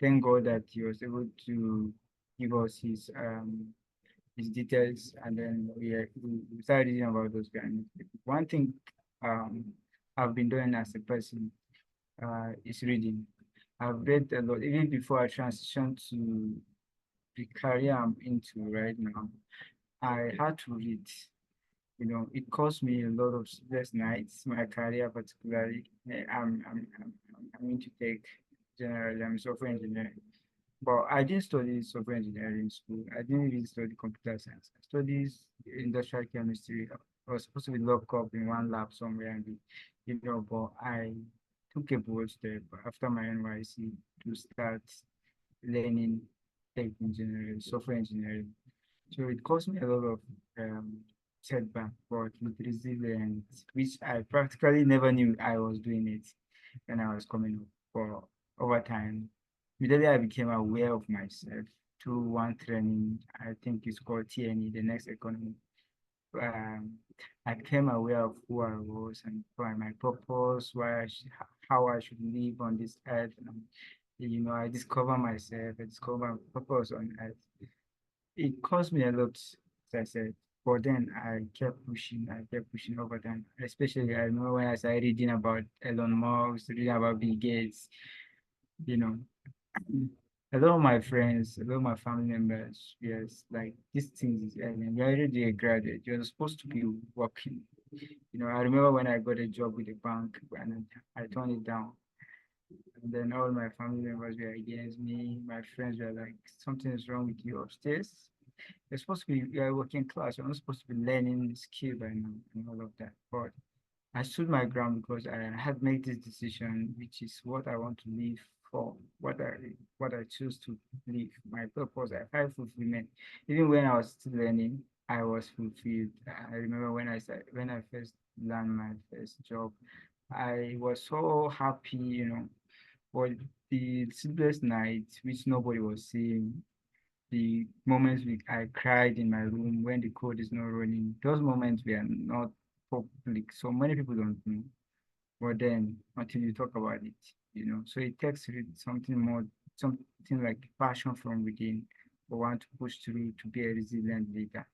thank God that he was able to give us his details, and then we started reading about those guys. One thing I've been doing as a person is reading. I've read a lot, even before I transitioned to the career I'm into right now. I had to read. It cost me a lot of sleepless nights, my career particularly. I'm into tech generally, I'm a software engineer. But I didn't study software engineering in school. I didn't really study computer science. I studied industrial chemistry. I was supposed to be locked up in one lab somewhere, but I took a bold step after my NYC to start learning tech engineering, software engineering. So it cost me a lot of setback, but with resilience, which I practically never knew I was doing it when I was coming up. But over time, immediately I became aware of myself through one training. I think it's called TNE, the next economy. Um, I became aware of who I was and my purpose, how I should live on this earth. And, I discover myself, I discover my purpose on earth. It cost me a lot, as I said, but then I kept pushing over time. Especially, I remember when I started reading about Elon Musk, reading about Bill Gates, you know, a lot of my friends, a lot of my family members, yes, like these things, and you're already a graduate, you're supposed to be working. I remember when I got a job with a bank and I turned it down. And then all my family members were against me. My friends were like, something is wrong with you upstairs. You're supposed to be, you're working class. You're not supposed to be learning skill by now and all of that. But I stood my ground because I had made this decision, which is what I want to live for, what I choose to live, my purpose. I find fulfillment. Even when I was still learning, I was fulfilled. I remember when I first learned my first job, I was so happy, but the sleepless nights, which nobody was seeing, the moments I cried in my room when the code is not running, those moments were not public. So many people don't know. But then until you talk about it. So it takes something more, something like passion from within, or want to push through to be a resilient leader.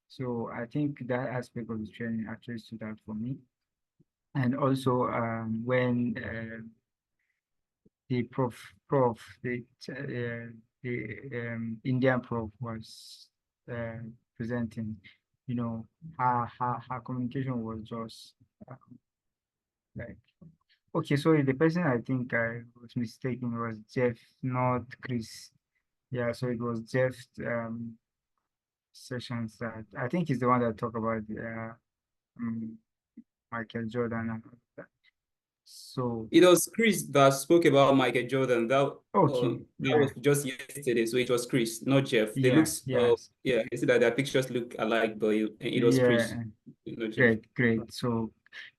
So I think that aspect of the training actually stood out for me. And also when the Indian prof was presenting, her communication was just like, okay, sorry, the person I think I was mistaken was Jeff, not Chris. Yeah, so it was Jeff's sessions that I think he's the one that talked about um, Michael Jordan and all that. So It was Chris that spoke about Michael Jordan. okay, That yeah, was just yesterday. So it was Chris, not Jeff. They yeah, looks yes, yeah, I see that their pictures look alike, but it was Chris, yeah, not Jeff. great. So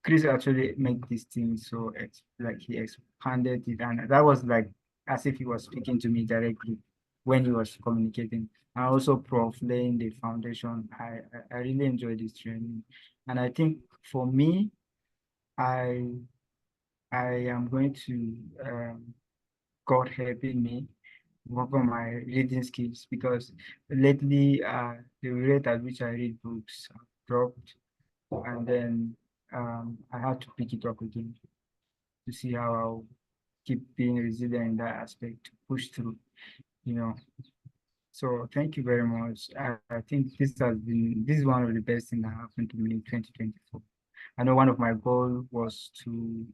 Chris actually made this thing so like he expanded it, and that was like as if he was speaking to me directly when he was communicating. And also Prof laying the foundation. I really enjoyed this training, and I think for me, I I am going to God helping me work on my reading skills because lately the rate at which I read books dropped, and then I had to pick it up again to see how I'll keep being resilient in that aspect to push through, you know. So thank you very much. I think this is one of the best things that happened to me in 2024. I know one of my goals was to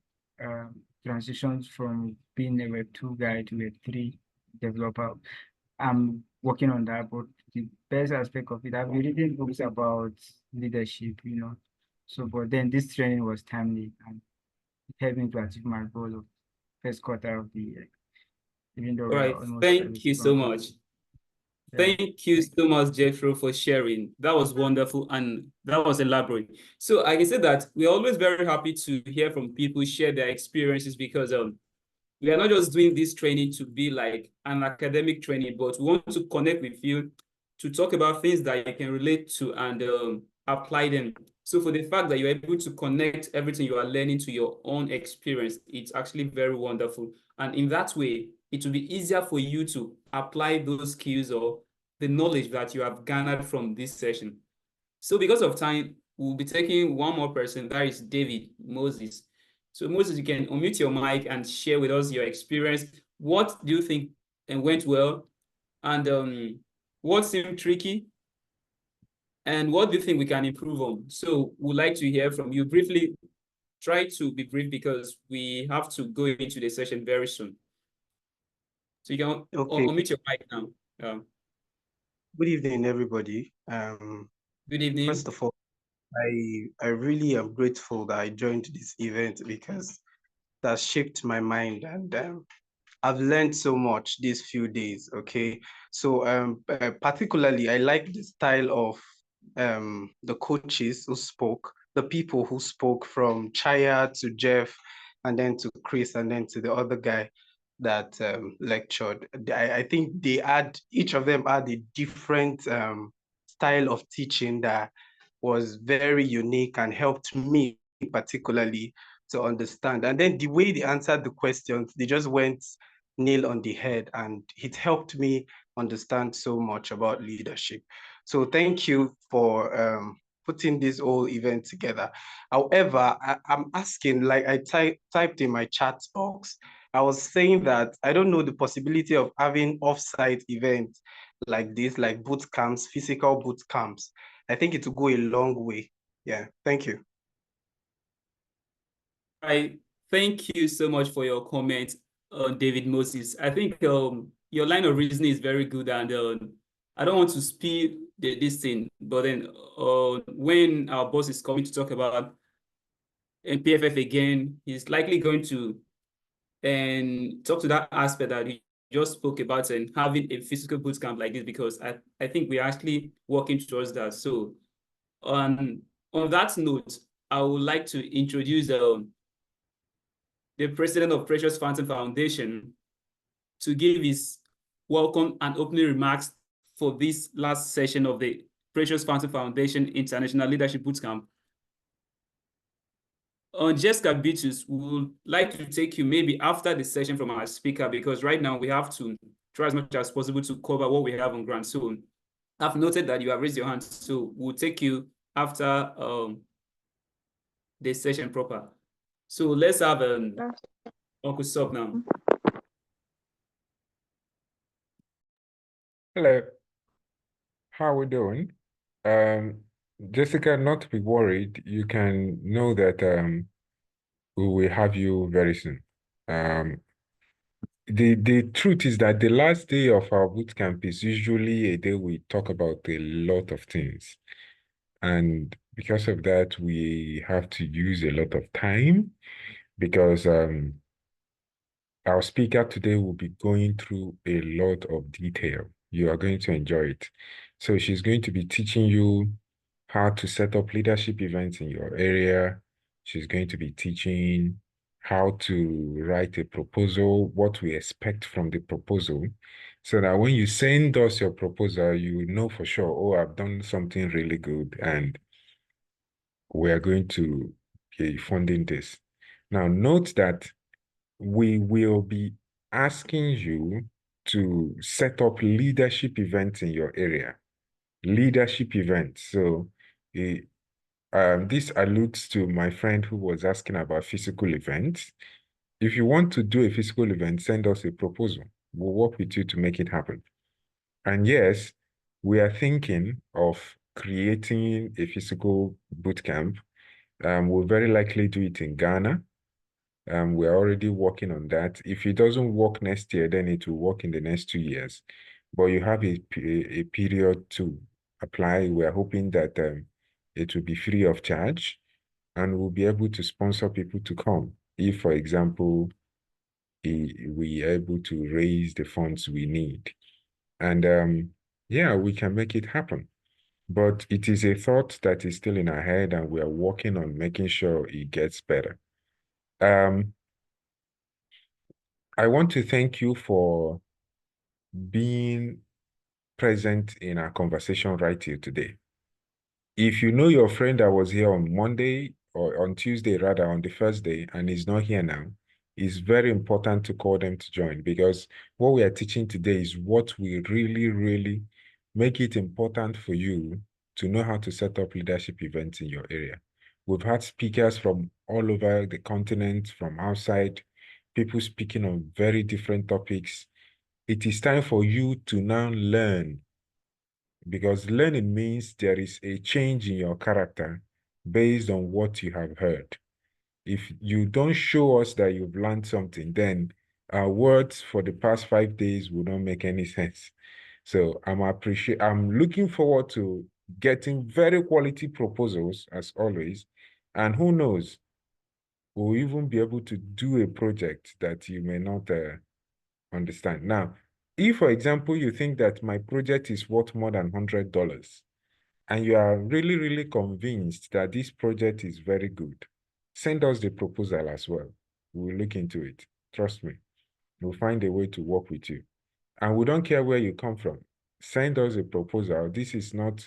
transition from being a Web2 guy to a Web3 developer. I'm working on that, but the best aspect of it, I've been reading books about leadership. So, but then this training was timely and it helped me to achieve my goal of first quarter of the year, even though All we are right. almost at Thank this you so point. much. Yeah. Thank you so much, Jeffro, for sharing. That was wonderful and that was elaborate. So I can say that we're always very happy to hear from people share their experiences because we are not just doing this training to be like an academic training, but we want to connect with you to talk about things that you can relate to and apply them. So for the fact that you're able to connect everything you are learning to your own experience, it's actually very wonderful. And in that way, it will be easier for you to apply those skills or the knowledge that you have garnered from this session. So because of time, we'll be taking one more person, that is David Moses. So Moses, you can unmute your mic and share with us your experience. What do you think went well? And what seemed tricky? And what do you think we can improve on? So we'd like to hear from you briefly. Try to be brief because we have to go into the session very soon. So you can Okay. unmute your mic now. Good evening, everybody. Good evening. First of all, I really am grateful that I joined this event because that shaped my mind, and I've learned so much these few days. Okay, so particularly I like the style of the coaches who spoke, the people who spoke, from Chaya to Jeff, and then to Chris, and then to the other guy that lectured. I think each of them had a different style of teaching that was very unique and helped me particularly to understand. And then the way they answered the questions, they just went nail on the head, and it helped me understand so much about leadership. So thank you for putting this whole event together. However, I'm asking, like I typed in my chat box, I was saying that I don't know the possibility of having offsite events like this, like boot camps, physical boot camps. I think it will go a long way. Yeah, thank you. I thank you so much for your comment, David Moses. I think your line of reasoning is very good, and I don't want to spill this thing, but then when our boss is coming to talk about PFF again, he's likely going to talk to that aspect that he just spoke about, and having a physical boot camp like this, because I think we're actually working towards that. So on that note, I would like to introduce the president of Precious Fountain Foundation to give his welcome and opening remarks for this last session of the Precious Fountain Foundation International Leadership Bootcamp. Jessica Beatus, we would like to take you maybe after the session from our speaker, because right now we have to try as much as possible to cover what we have on ground. So I've noted that you have raised your hand, so we'll take you after the session proper. So let's have Uncle Sub now. Hello, how are we doing? Jessica, not to be worried, you can know that we will have you very soon. The truth is that the last day of our bootcamp is usually a day we talk about a lot of things. And because of that, we have to use a lot of time, because our speaker today will be going through a lot of detail. You are going to enjoy it. So she's going to be teaching you how to set up leadership events in your area. She's going to be teaching how to write a proposal, what we expect from the proposal, so that when you send us your proposal, you know for sure, oh, I've done something really good and we are going to be funding this. Now, note that we will be asking you to set up leadership events in your area. Leadership events. So this alludes to my friend who was asking about physical events. If you want to do a physical event, send us a proposal. We'll work with you to make it happen. And yes, we are thinking of creating a physical bootcamp. We'll very likely do it in Ghana. We're already working on that. If it doesn't work next year, then it will work in the next 2 years. But you have a period to apply. We're hoping that it will be free of charge, and we'll be able to sponsor people to come. If, for example, we are able to raise the funds we need. And yeah, we can make it happen. But it is a thought that is still in our head, and we are working on making sure it gets better. I want to thank you for being present in our conversation right here today. If you know your friend that was here on Monday, or on Tuesday rather, on the first day, and is not here now, it's very important to call them to join, because what we are teaching today is what will really, really make it important for you to know how to set up leadership events in your area. We've had speakers from all over the continent, from outside, people speaking on very different topics. It is time for you to now learn, because learning means there is a change in your character based on what you have heard. If you don't show us that you've learned something, then our words for the past 5 days will not make any sense. So I'm looking forward to getting very quality proposals as always. And who knows, we'll even be able to do a project that you may not understand. Now, if, for example, you think that my project is worth more than $100 and you are really, really convinced that this project is very good, send us the proposal as well. We'll look into it. Trust me. We'll find a way to work with you. And we don't care where you come from. Send us a proposal. This is not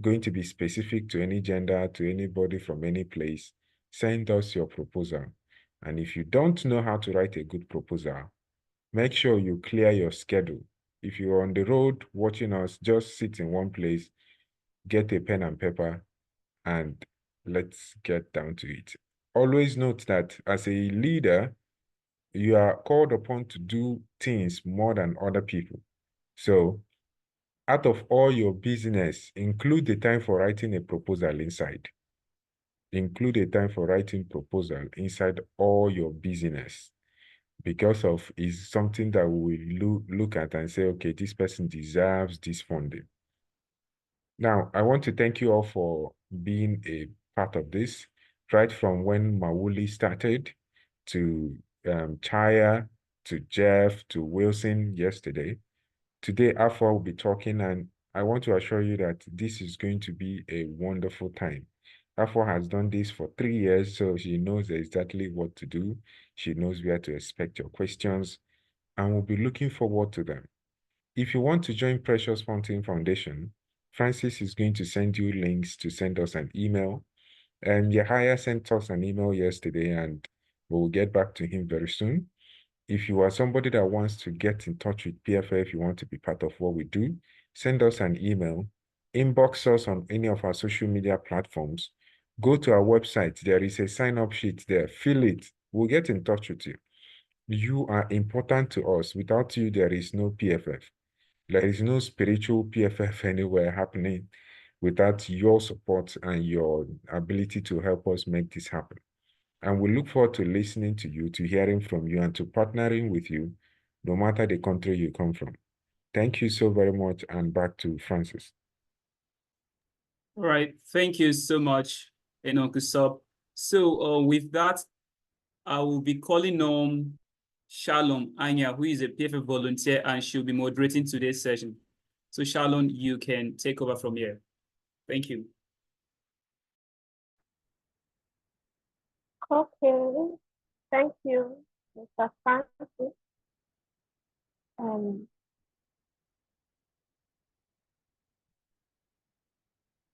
going to be specific to any gender, to anybody from any place. Send us your proposal. And if you don't know how to write a good proposal, make sure you clear your schedule. If you're on the road watching us, just sit in one place, get a pen and paper, and let's get down to it. Always note that as a leader, you are called upon to do things more than other people. So out of all your business, include the time for writing a proposal inside. Include a time for writing proposal inside all your business, because of is something that we will look at and say, okay, this person deserves this funding. Now, I want to thank you all for being a part of this, right from when Mawuli started, to Chaya, to Jeff, to Wilson yesterday. Today, Afua will be talking, and I want to assure you that this is going to be a wonderful time. Afua has done this for 3 years, so she knows exactly what to do. She knows where to expect your questions, and we'll be looking forward to them. If you want to join Precious Fountain Foundation, Francis is going to send you links to send us an email. And Yahaya sent us an email yesterday, and we'll get back to him very soon. If you are somebody that wants to get in touch with PFF, you want to be part of what we do, send us an email, inbox us on any of our social media platforms, go to our website. There is a sign-up sheet there. Fill it. We'll get in touch with you. You are important to us. Without you, there is no PFF. There is no spiritual PFF anywhere happening without your support and your ability to help us make this happen. And we look forward to listening to you, to hearing from you, and to partnering with you, no matter the country you come from. Thank you so very much, and back to Francis. All right, thank you so much, Nkansah. So with that, I will be calling on Shalom Anya, who is a PFF volunteer, and she'll be moderating today's session. So Shalom, you can take over from here. Thank you. Okay, thank you, Mr. Francis.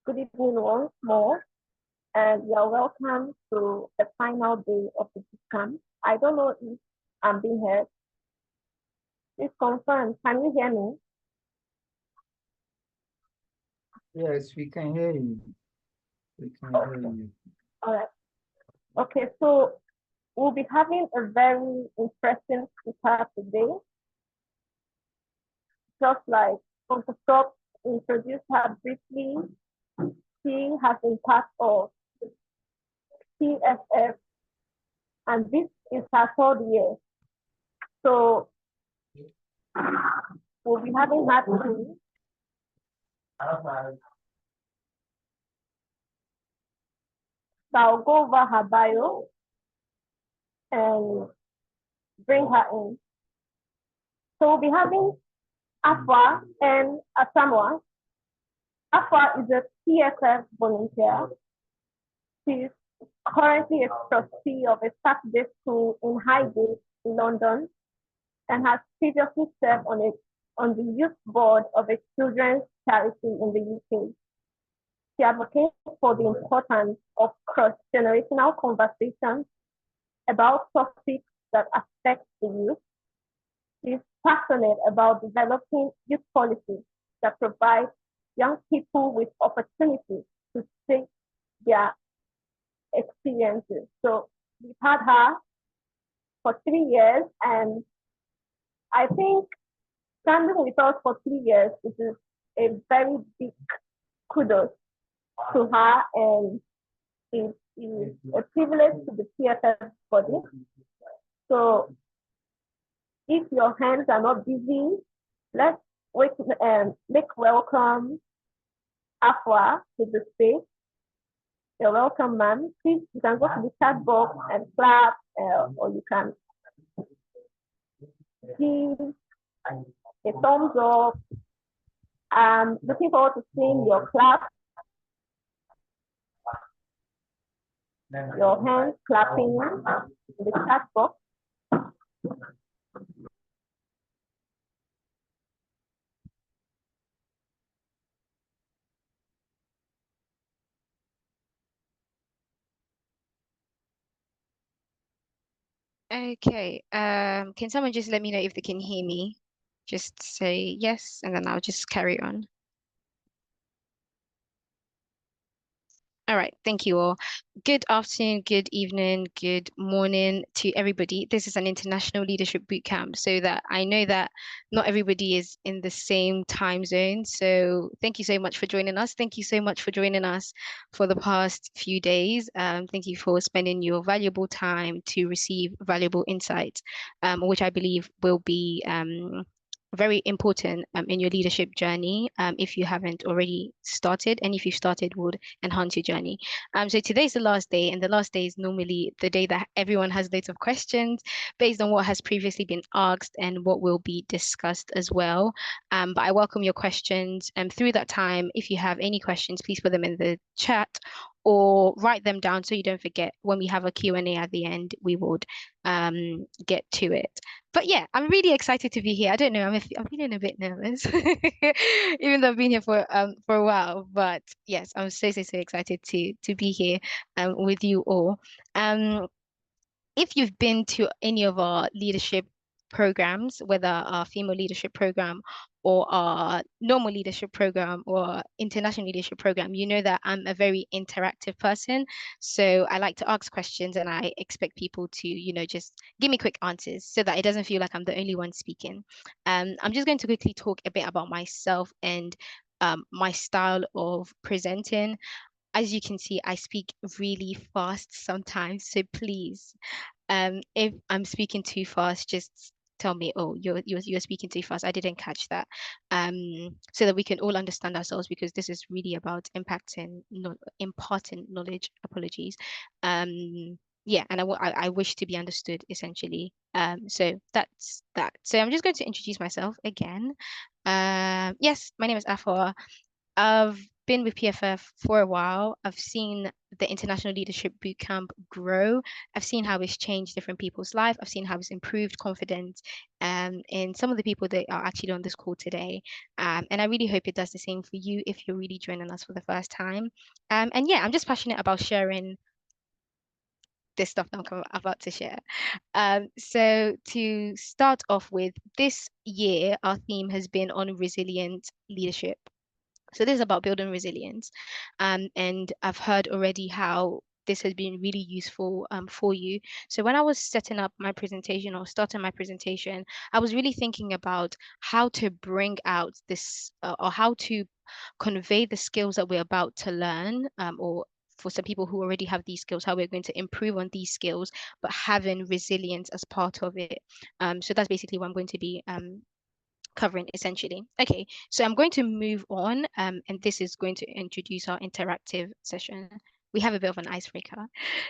Good evening once more, and you're welcome to the final day of the bootcamp. I don't know if I'm being heard. Please confirm, can you hear me? Yes, we can hear you. We can hear you. All right. Okay, so we'll be having a very interesting speaker today. Just like Nkansah introduced her briefly, she has been part of PFF, and this is her 3rd year. So we'll be having her to so I'll go over her bio and bring her in. So we'll be having Afua and Asamoah. Afua is a PFF volunteer. She's currently a trustee of a Saturday school in Highgate, London, and has previously served on the youth board of a children's charity in the UK. She advocates for the importance of cross-generational conversations about topics that affect the youth. She's passionate about developing youth policies that provide young people with opportunities to shape their experiences. So we've had her for 3 years, and I think standing with us for 3 years is a very big kudos to her, and it is a privilege to the PFF body. So if your hands are not busy, let's make welcome Afua to the space. You're welcome, ma'am. Please, you can go to the chat box and clap, or you can give a thumbs up. I'm looking forward to seeing your clap, your hands clapping in the chat box. Okay. Can someone just let me know if they can hear me? Just say yes, and then I'll just carry on. All right, thank you all. Good afternoon, good evening, good morning to everybody. This is an international leadership bootcamp, so that I know that not everybody is in the same time zone. So thank you so much for joining us. Thank you so much for joining us for the past few days. Thank you for spending your valuable time to receive valuable insights, which I believe will be very important in your leadership journey if you haven't already started, and if you've started, would enhance your journey. So today's the last day, and the last day is normally the day that everyone has loads of questions based on what has previously been asked and what will be discussed as well. But I welcome your questions, and through that time, if you have any questions, please put them in the chat or write them down so you don't forget. When we have a Q&A at the end, we would get to it. But yeah, I'm really excited to be here. I don't know, I'm feeling a bit nervous, even though I've been here for a while. But yes, I'm so excited to be here with you all. If you've been to any of our leadership programs, whether our female leadership program or our normal leadership program or international leadership program, you know that I'm a very interactive person. So I like to ask questions, and I expect people to, you know, just give me quick answers so that it doesn't feel like I'm the only one speaking. I'm just going to quickly talk a bit about myself and my style of presenting. As you can see, I speak really fast sometimes, so please, if I'm speaking too fast, just tell me, oh, you're speaking too fast. I didn't catch that. So that we can all understand ourselves, because this is really about imparting knowledge. Apologies. Yeah, and I wish to be understood, essentially. So that's that. So I'm just going to introduce myself again. Yes, my name is Afua. I've been with PFF for a while. I've seen the International Leadership Bootcamp grow. I've seen how it's changed different people's lives. I've seen how it's improved confidence in some of the people that are actually on this call today. And I really hope it does the same for you if you're really joining us for the first time. And yeah, I'm just passionate about sharing this stuff that I'm about to share. So to start off with, this year, our theme has been on resilient leadership. So this is about building resilience. And I've heard already how this has been really useful for you. So when I was setting up my presentation or starting my presentation, I was really thinking about how to bring out this or how to convey the skills that we're about to learn, or for some people who already have these skills, how we're going to improve on these skills, but having resilience as part of it. So that's basically what I'm going to be covering, essentially. Okay, so I'm going to move on, and this is going to introduce our interactive session. We have a bit of an icebreaker.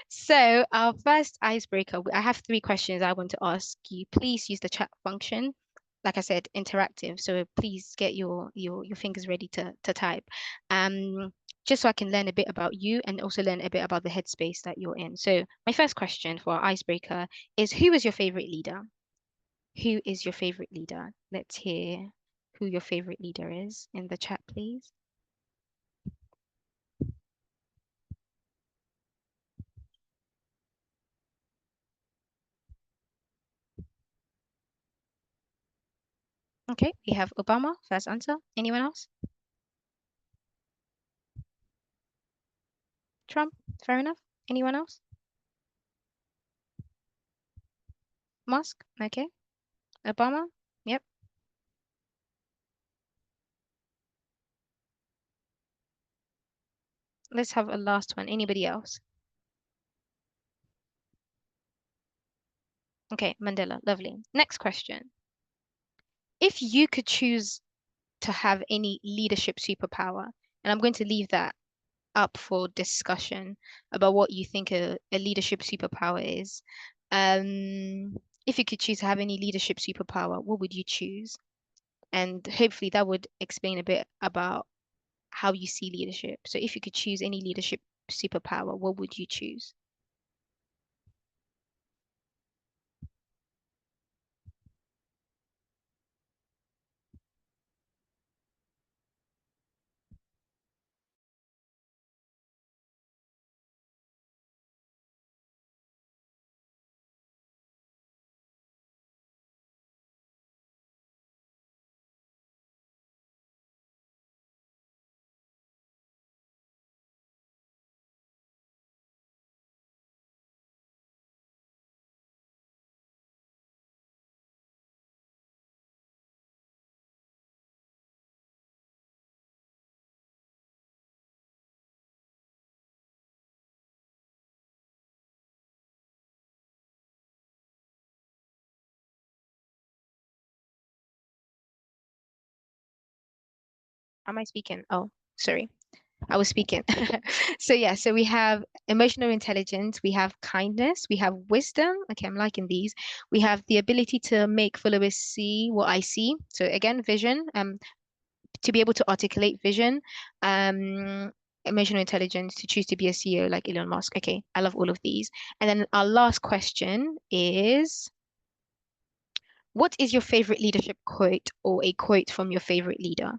So our first icebreaker, I have 3 questions I want to ask you. Please use the chat function. Like I said, interactive. So please get your fingers ready to type. Just so I can learn a bit about you and also learn a bit about the headspace that you're in. So my first question for our icebreaker is, who is your favorite leader? Who is your favorite leader? Let's hear who your favorite leader is in the chat, please. Okay, we have Obama, first answer. Anyone else? Trump, fair enough. Anyone else? Musk, okay. Obama, yep. Let's have a last one. Anybody else? Okay, Mandela, lovely. Next question. If you could choose to have any leadership superpower, and I'm going to leave that up for discussion about what you think a leadership superpower is. If you could choose to have any leadership superpower, what would you choose? And hopefully that would explain a bit about how you see leadership. So if you could choose any leadership superpower, what would you choose? Am I speaking? Oh, sorry. I was speaking. So yeah, so we have emotional intelligence, we have kindness, we have wisdom. Okay, I'm liking these. We have the ability to make followers see what I see. So again, vision, to be able to articulate vision, um, emotional intelligence, to choose to be a CEO like Elon Musk. Okay, I love all of these. And then our last question is, what is your favorite leadership quote or a quote from your favorite leader?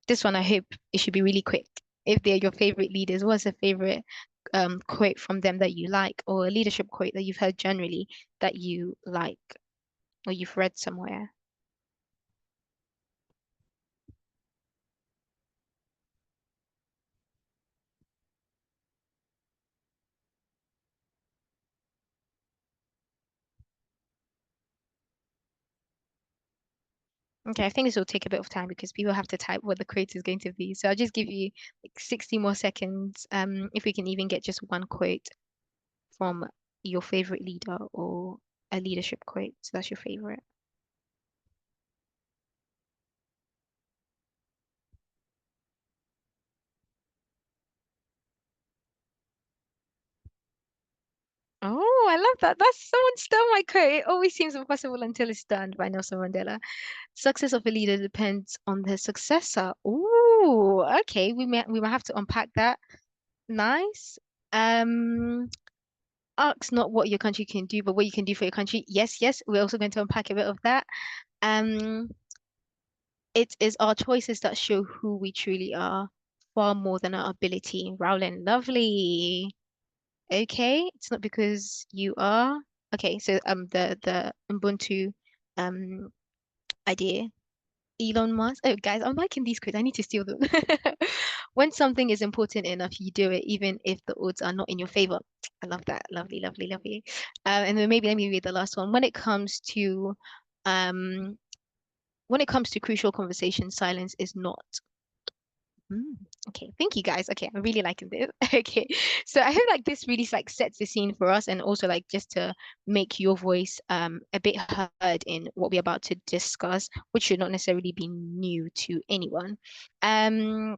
This one, I hope it should be really quick. If they're your favorite leaders, what's a favorite quote from them that you like, or a leadership quote that you've heard generally that you like, or you've read somewhere? Okay, I think this will take a bit of time because people have to type what the quote is going to be. So I'll just give you like 60 more seconds. If we can even get just one quote from your favorite leader or a leadership quote. So that's your favorite. Oh, I love that. That's someone stole my quote. It always seems impossible until it's done by Nelson Mandela. Success of a leader depends on their successor. Ooh, okay. We might have to unpack that. Nice. Um, Ask not what your country can do, but what you can do for your country. Yes, yes. We're also going to unpack a bit of that. Um, it is our choices that show who we truly are, far more than our ability. Rowland, lovely. Okay, it's not because you are. Okay, so the Ubuntu um idea. Elon Musk. Oh, guys, I'm liking these quotes. I need to steal them. When something is important enough, you do it, even if the odds are not in your favor. I love that. Lovely, lovely, lovely. And then maybe let me read the last one. Um, when it comes to crucial conversations, silence is not. Mm, okay, thank you guys. Okay, I'm really liking this. Okay, so I hope like this really like sets the scene for us, and also like just to make your voice a bit heard in what we're about to discuss, which should not necessarily be new to anyone. Um,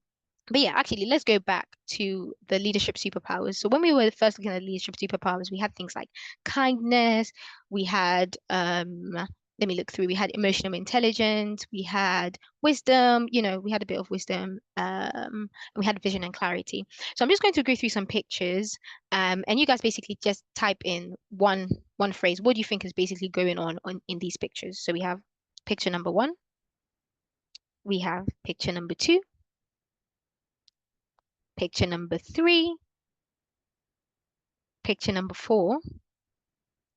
but yeah, actually, let's go back to the leadership superpowers. So when we were first looking at leadership superpowers, we had things like kindness, we had let me look through. We had emotional intelligence, we had wisdom, we had a bit of wisdom, and we had vision and clarity. So I'm just going to go through some pictures, and you guys basically just type in one phrase. What do you think is basically going on in these pictures? So we have picture number one, we have picture number two, picture number three, picture number four,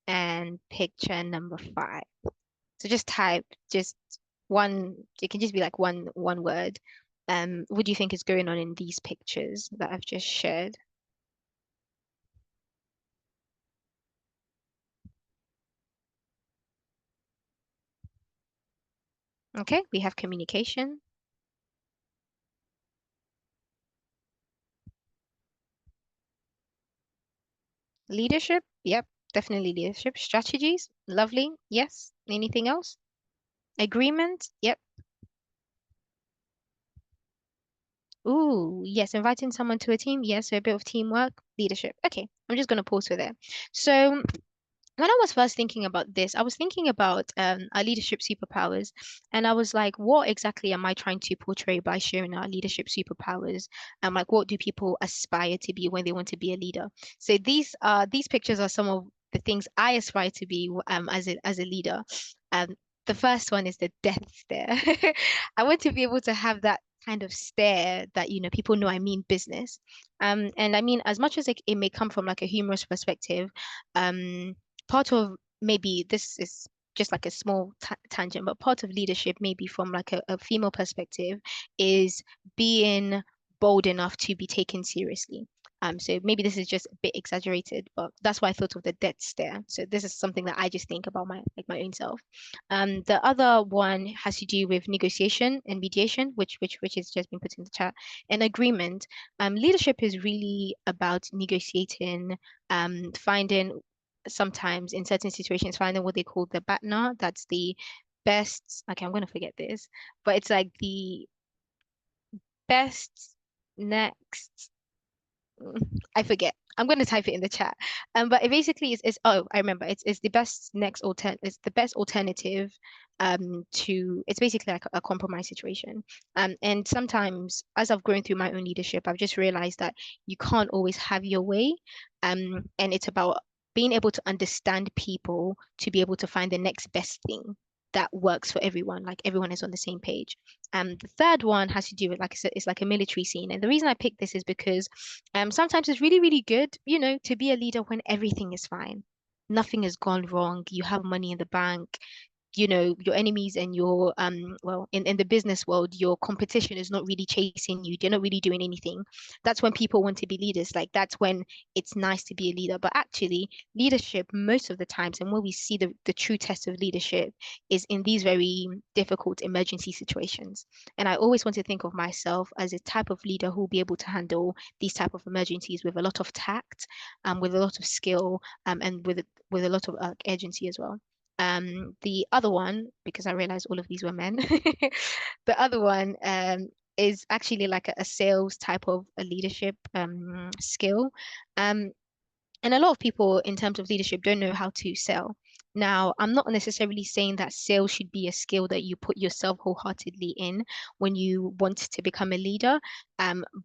and picture number five. So just type, just it can just be like one word. What do you think is going on in these pictures that I've just shared? Okay, we have communication. Leadership, yep, definitely leadership. Strategies, lovely, yes. Anything else? Agreement, yep. Ooh, yes, inviting someone to a team, yes, so a bit of teamwork, leadership. Okay, I'm just gonna pause for there. So when I was first thinking about this, I was thinking about our leadership superpowers, and I was like, what exactly am I trying to portray by sharing our leadership superpowers? And like, what do people aspire to be when they want to be a leader? So these pictures are some of the things I aspire to be as a leader. Um, the first one is the death stare. I want to be able to have that kind of stare that people know I mean business. And I mean, as much as it may come from like a humorous perspective, part of maybe this is just like a small tangent, but part of leadership, maybe from like a female perspective, is being bold enough to be taken seriously. So maybe this is just a bit exaggerated, but that's why I thought of the death stare. So this is something that I just think about my own self. The other one has to do with negotiation and mediation, which has just been put in the chat, and agreement. Leadership is really about negotiating, finding sometimes in certain situations finding what they call the BATNA. That's the best. Okay, I'm gonna forget this, but it's like the best next. I forget. I'm going to type it in the chat. But it basically is oh, I remember. It's the best next it's the best alternative to it's basically like a compromise situation. And sometimes as I've grown through my own leadership, I've just realized that you can't always have your way. And it's about being able to understand people to be able to find the next best thing that works for everyone, like everyone is on the same page. The third one has to do with, like I said, it's like a military scene. And the reason I picked this is because sometimes it's really, really good, to be a leader when everything is fine. Nothing has gone wrong. You have money in the bank. Your enemies and your well, in the business world, your competition is not really chasing you. They're not really doing anything. That's when people want to be leaders. Like that's when it's nice to be a leader. But actually, leadership most of the times, and where we see the true test of leadership is in these very difficult emergency situations. And I always want to think of myself as a type of leader who will be able to handle these type of emergencies with a lot of tact, with a lot of skill, and with a lot of urgency as well. The other one, because I realized all of these were men, the other one is actually like a sales type of a leadership skill. Um, and a lot of people, in terms of leadership, don't know how to sell. Now, I'm not necessarily saying that sales should be a skill that you put yourself wholeheartedly in when you want to become a leader.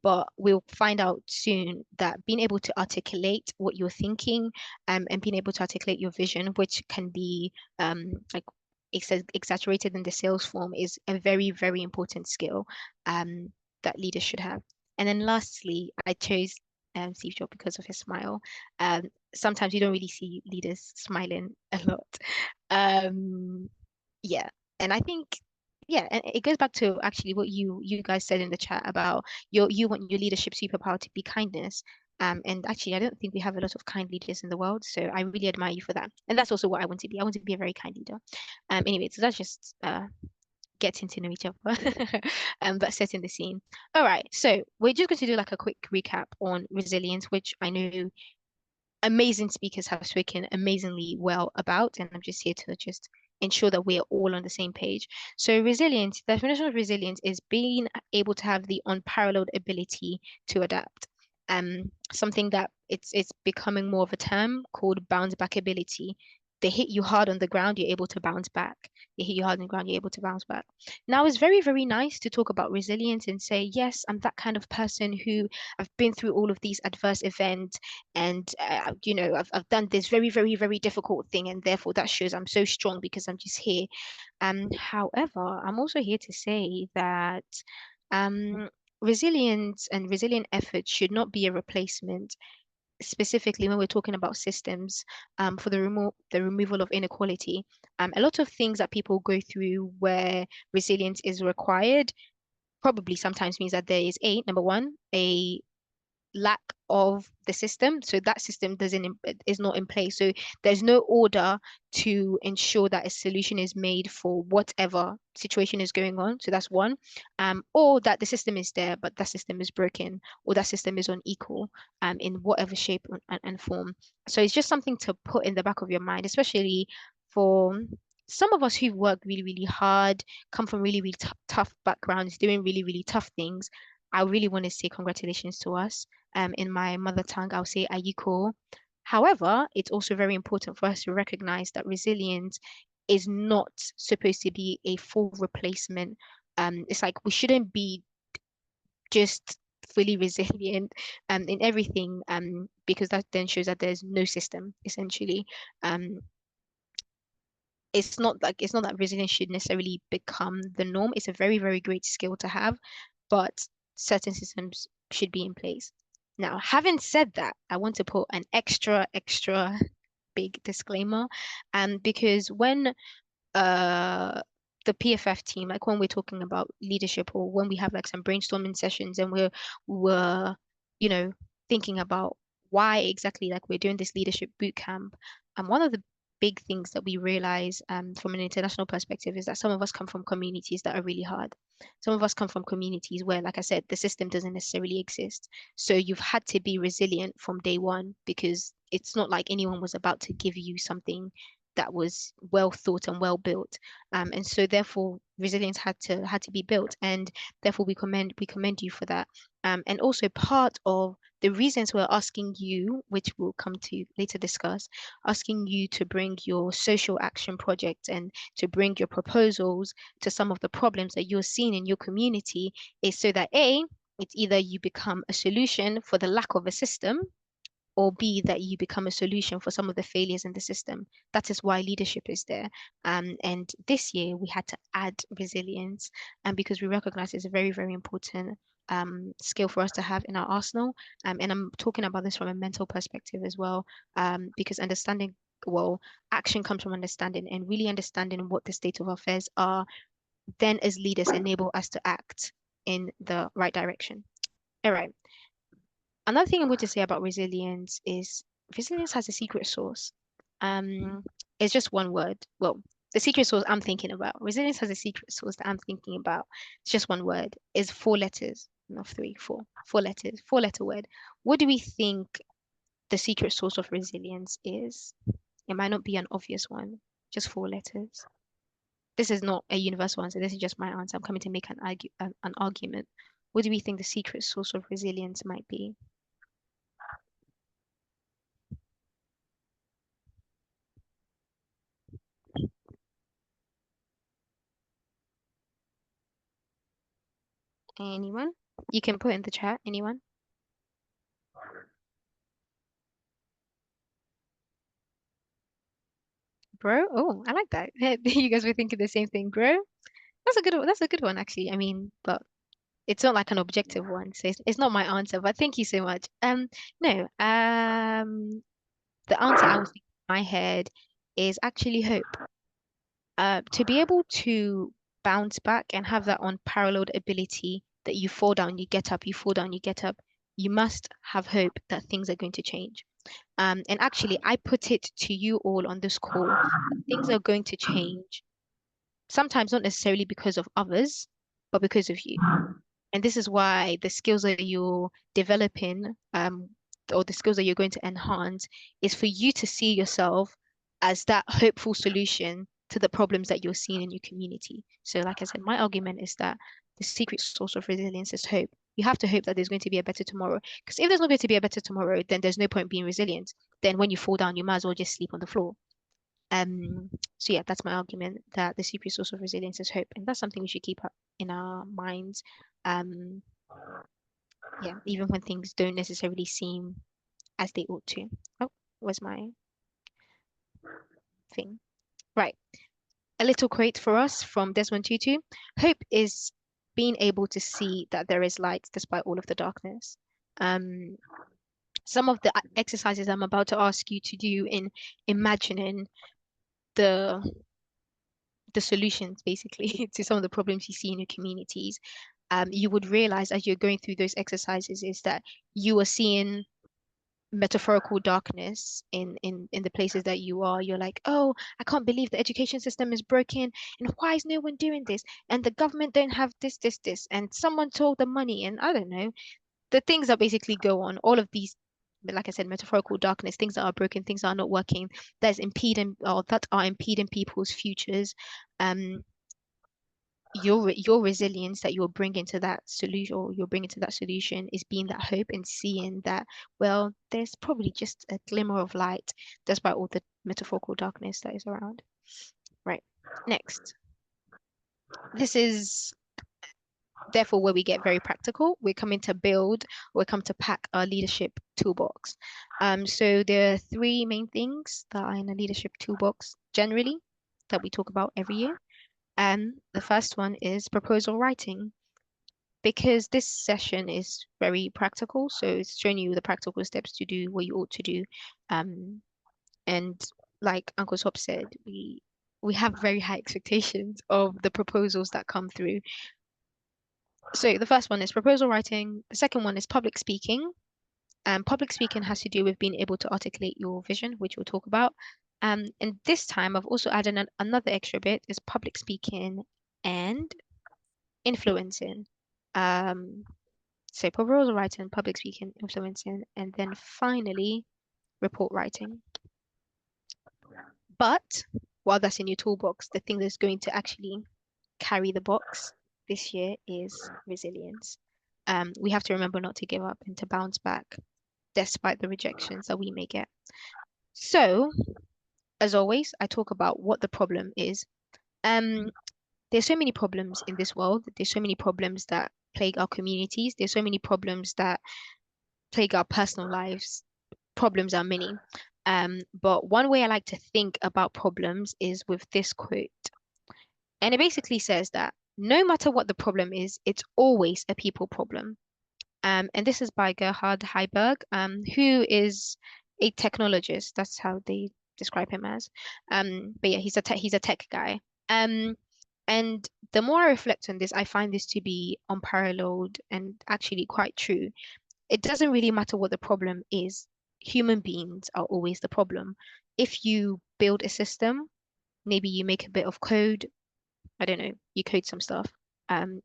But we'll find out soon that being able to articulate what you're thinking, and being able to articulate your vision, which can be like exaggerated in the sales form, is a very, very important skill that leaders should have. And then lastly, I chose Steve Jobs because of his smile. Um, Sometimes you don't really see leaders smiling a lot. Um, yeah, and I think yeah, and it goes back to actually what you guys said in the chat about you want your leadership superpower to be kindness. And actually, I don't think we have a lot of kind leaders in the world, so I really admire you for that. And that's also what I want to be. I want to be a very kind leader. Anyway, so that's just getting to know each other, but setting the scene. All right, so we're just going to do like a quick recap on resilience, which I know amazing speakers have spoken amazingly well about, and I'm just here to just ensure that we're all on the same page. So resilience, the definition of resilience is being able to have the unparalleled ability to adapt. Something that it's becoming more of a term called bounce back ability. They hit you hard on the ground, you're able to bounce back. They hit you hard on the ground, you're able to bounce back. Now, it's very, very nice to talk about resilience and say, yes, I'm that kind of person who I've been through all of these adverse events, and I've done this very, very, very difficult thing, and therefore that shows I'm so strong because I'm just here. However, I'm also here to say that resilience and resilient effort should not be a replacement specifically when we're talking about systems, for the removal of inequality, a lot of things that people go through where resilience is required probably sometimes means that there is number one, a lack of the system, so that system is not in place, so there's no order to ensure that a solution is made for whatever situation is going on. So that's one. Or that the system is there but that system is broken, or that system is unequal in whatever shape and form. So it's just something to put in the back of your mind, especially for some of us who've worked really, really hard, come from really, really tough backgrounds, doing really, really tough things. I really want to say congratulations to us. In my mother tongue, I'll say Ayiko. However, it's also very important for us to recognize that resilience is not supposed to be a full replacement. It's like we shouldn't be just fully resilient in everything, because that then shows that there's no system, essentially. It's not that resilience should necessarily become the norm. It's a very, very great skill to have, but certain systems should be in place. Now, having said that, I want to put an extra big disclaimer, because when the PFF team, like when we're talking about leadership, or when we have like some brainstorming sessions and we're thinking about why exactly like we're doing this leadership boot camp, and one of the big things that we realize from an international perspective is that some of us come from communities that are really hard. Some of us come from communities where, like I said, the system doesn't necessarily exist. So you've had to be resilient from day one, because it's not like anyone was about to give you something that was well thought and well built. And so therefore resilience had to be built, and therefore we commend you for that. And also part of the reasons we're asking you, which we'll come to later discuss, asking you to bring your social action projects and to bring your proposals to some of the problems that you're seeing in your community, is so that it's either you become a solution for the lack of a system, or B, that you become a solution for some of the failures in the system. That is why leadership is there. And this year we had to add resilience, and because we recognize it's a very, very important skill for us to have in our arsenal. And I'm talking about this from a mental perspective as well, because action comes from understanding, and really understanding what the state of affairs are, then as leaders enable us to act in the right direction. All right. Another thing I'm going to say about resilience is resilience has a secret sauce. It's just one word. Well, the secret sauce I'm thinking about. Resilience has a secret sauce that I'm thinking about. It's just one word. It's 4 letters. Not 3, 4. 4 letters. 4-letter word. What do we think the secret sauce of resilience is? It might not be an obvious one. Just 4 letters. This is not a universal answer. This is just my answer. I'm coming to make an argument. What do we think the secret sauce of resilience might be? Anyone? You can put in the chat. Anyone? Bro? Oh, I like that. You guys were thinking the same thing, bro. That's a good one. That's a good one, actually. I mean, but it's not like an objective one, so it's not my answer. But thank you so much. No. The answer I was thinking in my head is actually hope. To be able to bounce back and have that unparalleled ability that you fall down, you get up, you fall down, you get up, you must have hope that things are going to change. And actually, I put it to you all on this call that things are going to change, sometimes not necessarily because of others, but because of you. And this is why the skills that you're developing, or the skills that you're going to enhance, is for you to see yourself as that hopeful solution to the problems that you're seeing in your community. So, like I said, my argument is that the secret source of resilience is hope. You have to hope that there's going to be a better tomorrow. Because if there's not going to be a better tomorrow, then there's no point being resilient. Then when you fall down, you might as well just sleep on the floor. So yeah, that's my argument, that the secret source of resilience is hope, and that's something we should keep up in our minds. Yeah, even when things don't necessarily seem as they ought to. Oh, where's my thing? Right. A little quote for us from Desmond Tutu. Hope is being able to see that there is light despite all of the darkness. some of the exercises I'm about to ask you to do in imagining the solutions basically to some of the problems you see in your communities, you would realize as you're going through those exercises is that you are seeing metaphorical darkness in the places that you are. You're like, oh, I can't believe the education system is broken, and why is no one doing this? And the government don't have this, and someone told the money, and I don't know, the things that basically go on, all of these, like I said, metaphorical darkness, things that are broken, things that are not working, that are impeding people's futures. Your resilience that you're bringing to that solution, or you're bringing to that solution, is being that hope and seeing that, well, there's probably just a glimmer of light despite all the metaphorical darkness that is around. Right. Next. This is therefore where we get very practical. We're coming to build, we're coming to pack our leadership toolbox. So there are three main things that are in a leadership toolbox generally that we talk about every year. The first one is proposal writing, because this session is very practical. So it's showing you the practical steps to do what you ought to do. And like Uncle Top said, we have very high expectations of the proposals that come through. So the first one is proposal writing. The second one is public speaking. Public speaking has to do with being able to articulate your vision, which we'll talk about. And this time I've also added another extra bit, is public speaking and influencing. So proposal writing, public speaking, influencing, and then finally report writing. But while that's in your toolbox, the thing that's going to actually carry the box this year is resilience. We have to remember not to give up and to bounce back despite the rejections that we may get. So, as always, I talk about what the problem is. There's so many problems in this world. There's so many problems that plague our communities. There's so many problems that plague our personal lives. Problems are many. But one way I like to think about problems is with this quote. And it basically says that no matter what the problem is, it's always a people problem. And this is by Gerhard Heiberg, who is a technologist. That's how they describe him as. But yeah, he's a tech guy. And the more I reflect on this, I find this to be unparalleled and actually quite true. It doesn't really matter what the problem is. Human beings are always the problem. If you build a system, maybe you make a bit of code, I don't know, you code some stuff,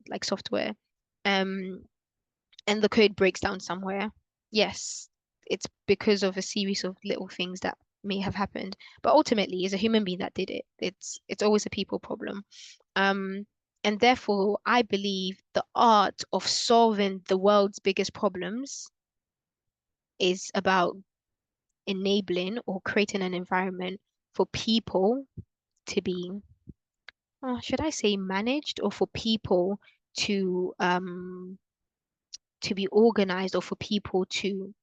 like software, and the code breaks down somewhere. Yes, it's because of a series of little things that may have happened, but ultimately, it's a human being that did it. It's always a people problem. And therefore, I believe the art of solving the world's biggest problems is about enabling or creating an environment for people to be, should I say managed, or for people to be organized, or for people to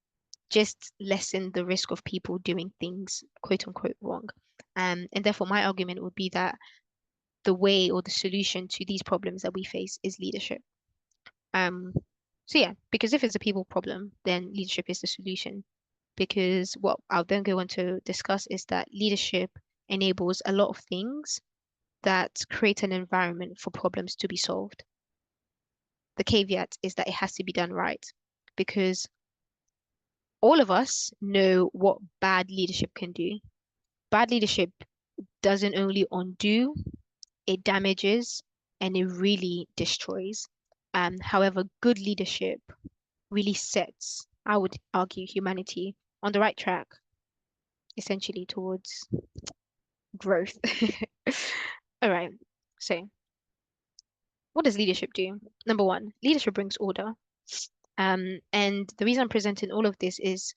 just lessen the risk of people doing things quote unquote wrong. And therefore my argument would be that the way or the solution to these problems that we face is leadership. So yeah, because if it's a people problem, then leadership is the solution. Because what I'll then go on to discuss is that leadership enables a lot of things that create an environment for problems to be solved. The caveat is that it has to be done right, because all of us know what bad leadership can do. Bad leadership doesn't only undo, it damages, and it really destroys. However, good leadership really sets, I would argue, humanity on the right track, essentially towards growth. All right, so what does leadership do? Number one, leadership brings order. And the reason I'm presenting all of this is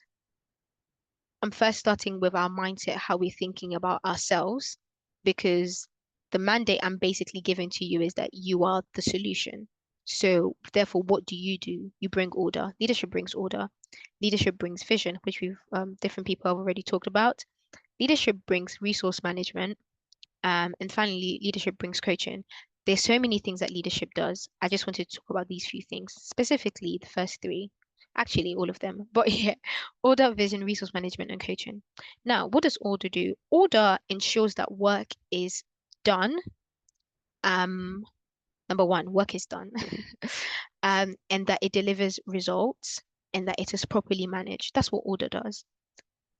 I'm first starting with our mindset, how we're thinking about ourselves, because the mandate I'm basically giving to you is that you are the solution. So therefore, what do? You bring order. Leadership brings order. Leadership brings vision, which we've different people have already talked about. Leadership brings resource management. And finally, leadership brings coaching. There's so many things that leadership does. I just wanted to talk about these few things, specifically the first three. Actually, all of them. But yeah, order, vision, resource management, and coaching. Now, what does order do? Order ensures that work is done. Number one, work is done. And that it delivers results and that it is properly managed. That's what order does.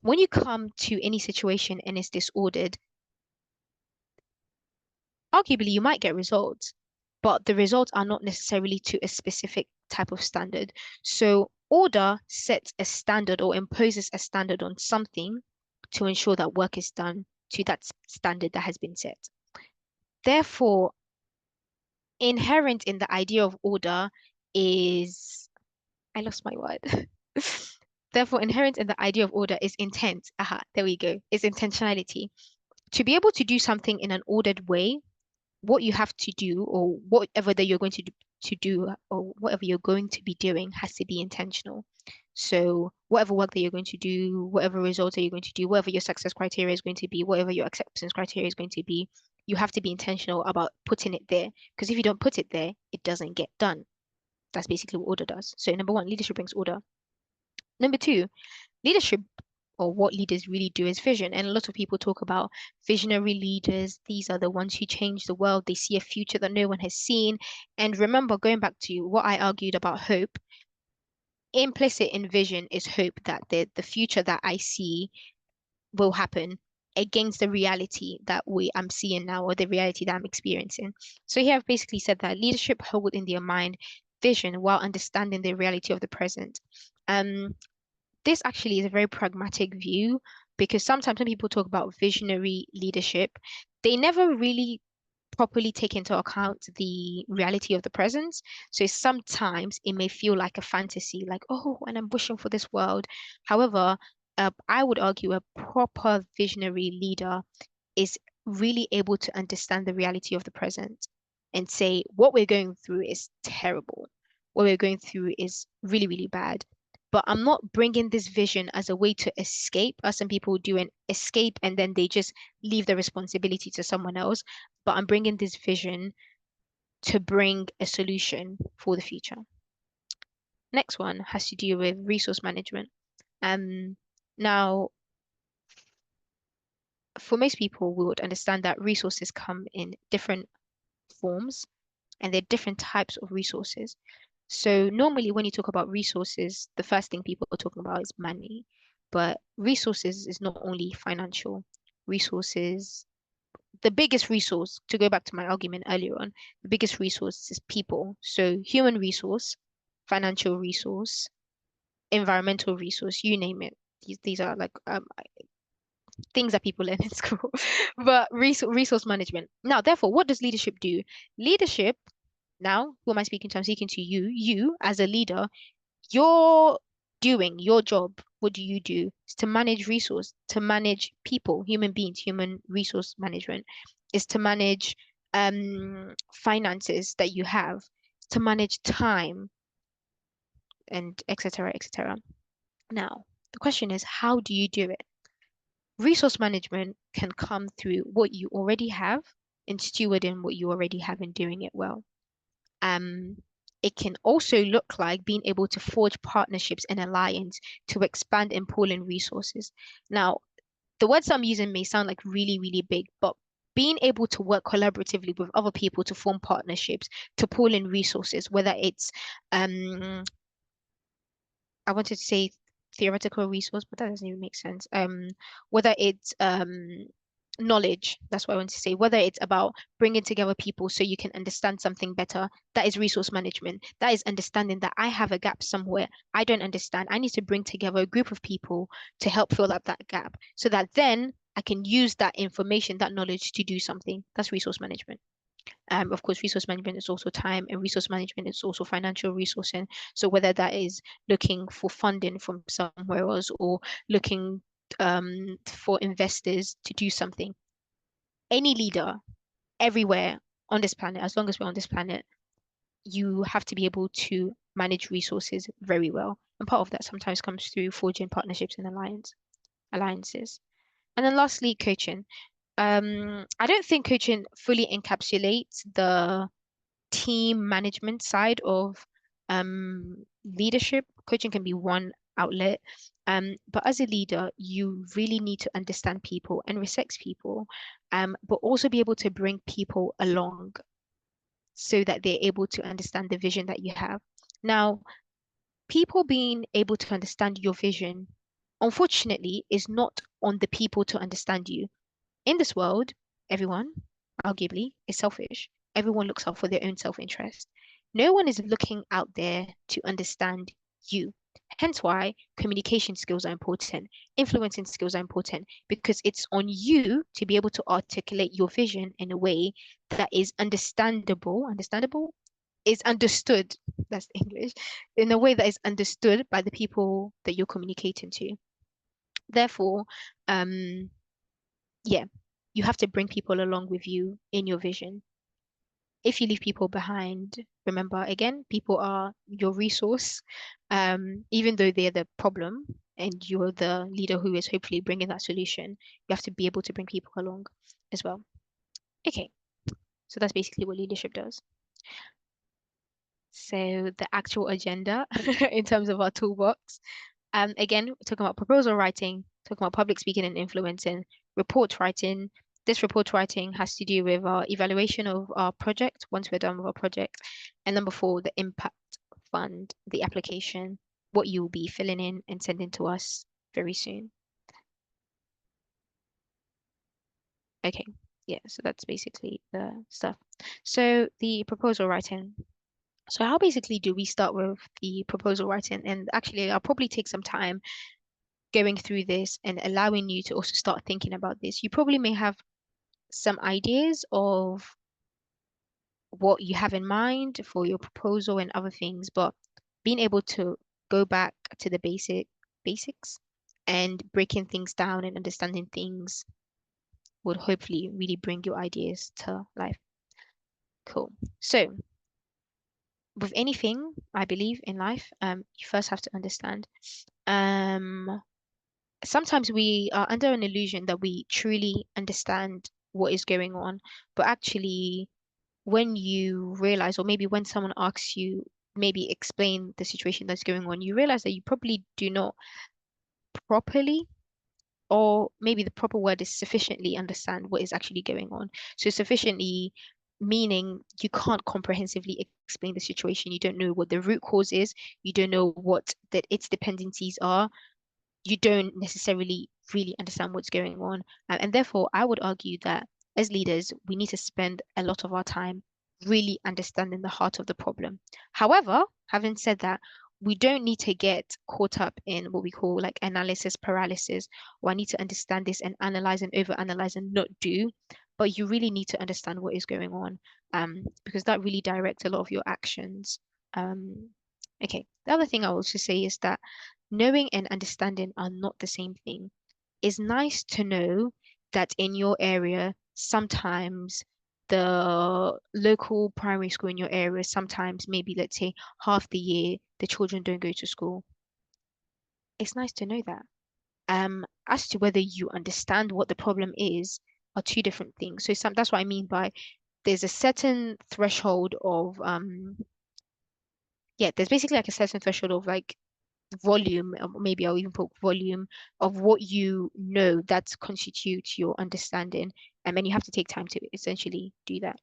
When you come to any situation and it's disordered, arguably you might get results, but the results are not necessarily to a specific type of standard. So order sets a standard or imposes a standard on something to ensure that work is done to that standard that has been set. Therefore, inherent in the idea of order is, I lost my word. Therefore, inherent in the idea of order is intent. Aha, there we go. It's intentionality. To be able to do something in an ordered way, what you have to do, or whatever that you're going to do, or whatever you're going to be doing, has to be intentional. So whatever work that you're going to do, whatever results that you're going to do, whatever your success criteria is going to be, whatever your acceptance criteria is going to be, you have to be intentional about putting it there. Because if you don't put it there, it doesn't get done. That's basically what order does. So number one, leadership brings order. Number two, leadership, or what leaders really do, is vision. And a lot of people talk about visionary leaders. These are the ones who change the world. They see a future that no one has seen. And remember, going back to what I argued about hope, implicit in vision is hope that the future that I see will happen against the reality that I'm seeing now, or the reality that I'm experiencing. So here I've basically said that leadership hold in their mind vision while understanding the reality of the present. This actually is a very pragmatic view, because sometimes when people talk about visionary leadership, they never really properly take into account the reality of the present. So sometimes it may feel like a fantasy, like, oh, and I'm wishing for this world. However, I would argue a proper visionary leader is really able to understand the reality of the present and say, what we're going through is terrible. What we're going through is really, really bad. But I'm not bringing this vision as a way to escape, as some people do, and escape and then they just leave the responsibility to someone else. But I'm bringing this vision to bring a solution for the future. Next one has to do with resource management. Now, for most people, we would understand that resources come in different forms and there are different types of resources. So normally when you talk about resources, the first thing people are talking about is money. But resources is not only financial. Resources, the biggest resource, to go back to my argument earlier on, the biggest resource is people. So human resource, financial resource, environmental resource, you name it. These are like things that people learn in school. But resource management. Now, therefore, what does leadership do? Leadership, now, who am I speaking to? I'm speaking to you. You, as a leader, you're doing your job. What do you do? Is to manage resource, to manage people, human beings, human resource management, is to manage finances that you have, to manage time, and etc., etc. Now, the question is, how do you do it? Resource management can come through what you already have and stewarding what you already have and doing it well. It can also look like being able to forge partnerships and alliance to expand and pull in resources. Now, the words I'm using may sound like really, really big, but being able to work collaboratively with other people to form partnerships, to pull in resources, whether it's, I wanted to say theoretical resource, but that doesn't even make sense. Whether it's knowledge, that's what I want to say, whether it's about bringing together people so you can understand something better, that is resource management. That is understanding that I have a gap somewhere I don't understand. I need to bring together a group of people to help fill up that gap so that then I can use that information, that knowledge to do something. That's resource management. Of course, resource management is also time, and resource management is also financial resourcing. So whether that is looking for funding from somewhere else or looking for investors to do something, any leader everywhere on this planet, as long as we're on this planet, you have to be able to manage resources very well. And part of that sometimes comes through forging partnerships and alliances. And then lastly, coaching. I don't think coaching fully encapsulates the team management side of leadership, Coaching can be one outlet. But as a leader, you really need to understand people and respect people, but also be able to bring people along so that they're able to understand the vision that you have. Now, people being able to understand your vision, unfortunately, is not on the people to understand you. In this world, everyone, arguably, is selfish. Everyone looks out for their own self-interest. No one is looking out there to understand you. Hence why communication skills are important, influencing skills are important, because it's on you to be able to articulate your vision in a way that is understandable, is understood, that's English, in a way that is understood by the people that you're communicating to. Therefore, yeah, you have to bring people along with you in your vision. If you leave people behind, remember again, people are your resource, even though they're the problem and you're the leader who is hopefully bringing that solution, you have to be able to bring people along as well. Okay, so that's basically what leadership does. So the actual agenda in terms of our toolbox, again, we're talking about proposal writing, talking about public speaking and influencing, report writing. This report writing has to do with our evaluation of our project once we're done with our project. And number 4, the impact fund, the application, what you'll be filling in and sending to us very soon. Okay, yeah, so that's basically the stuff. So the proposal writing. So how basically do we start with the proposal writing? And actually, I'll probably take some time going through this and allowing you to also start thinking about this. You probably may have some ideas of what you have in mind for your proposal and other things, but being able to go back to the basics and breaking things down and understanding things would hopefully really bring your ideas to life. Cool. So with anything, I believe in life, you first have to understand. Sometimes we are under an illusion that we truly understand what is going on, but actually, when you realize, or maybe when someone asks you, maybe explain the situation that's going on, you realize that you probably do not properly, or maybe the proper word is sufficiently understand what is actually going on. So sufficiently meaning you can't comprehensively explain the situation. You don't know what the root cause is. You don't know what that its dependencies are. You don't necessarily really understand what's going on. And therefore, I would argue that as leaders, we need to spend a lot of our time really understanding the heart of the problem. However, having said that, we don't need to get caught up in what we call like analysis paralysis, or I need to understand this and analyze and overanalyze and not do. But you really need to understand what is going on, because that really directs a lot of your actions. Okay, the other thing I will also say is that knowing and understanding are not the same thing. It's nice to know that in your area, sometimes the local primary school in your area, sometimes maybe let's say half the year, the children don't go to school. It's nice to know that. As to whether you understand what the problem is, are two different things. So that's what I mean by there's a certain threshold of there's basically like a certain threshold of like volume, or maybe I'll even put volume of what you know that constitutes your understanding, and then you have to take time to essentially do that.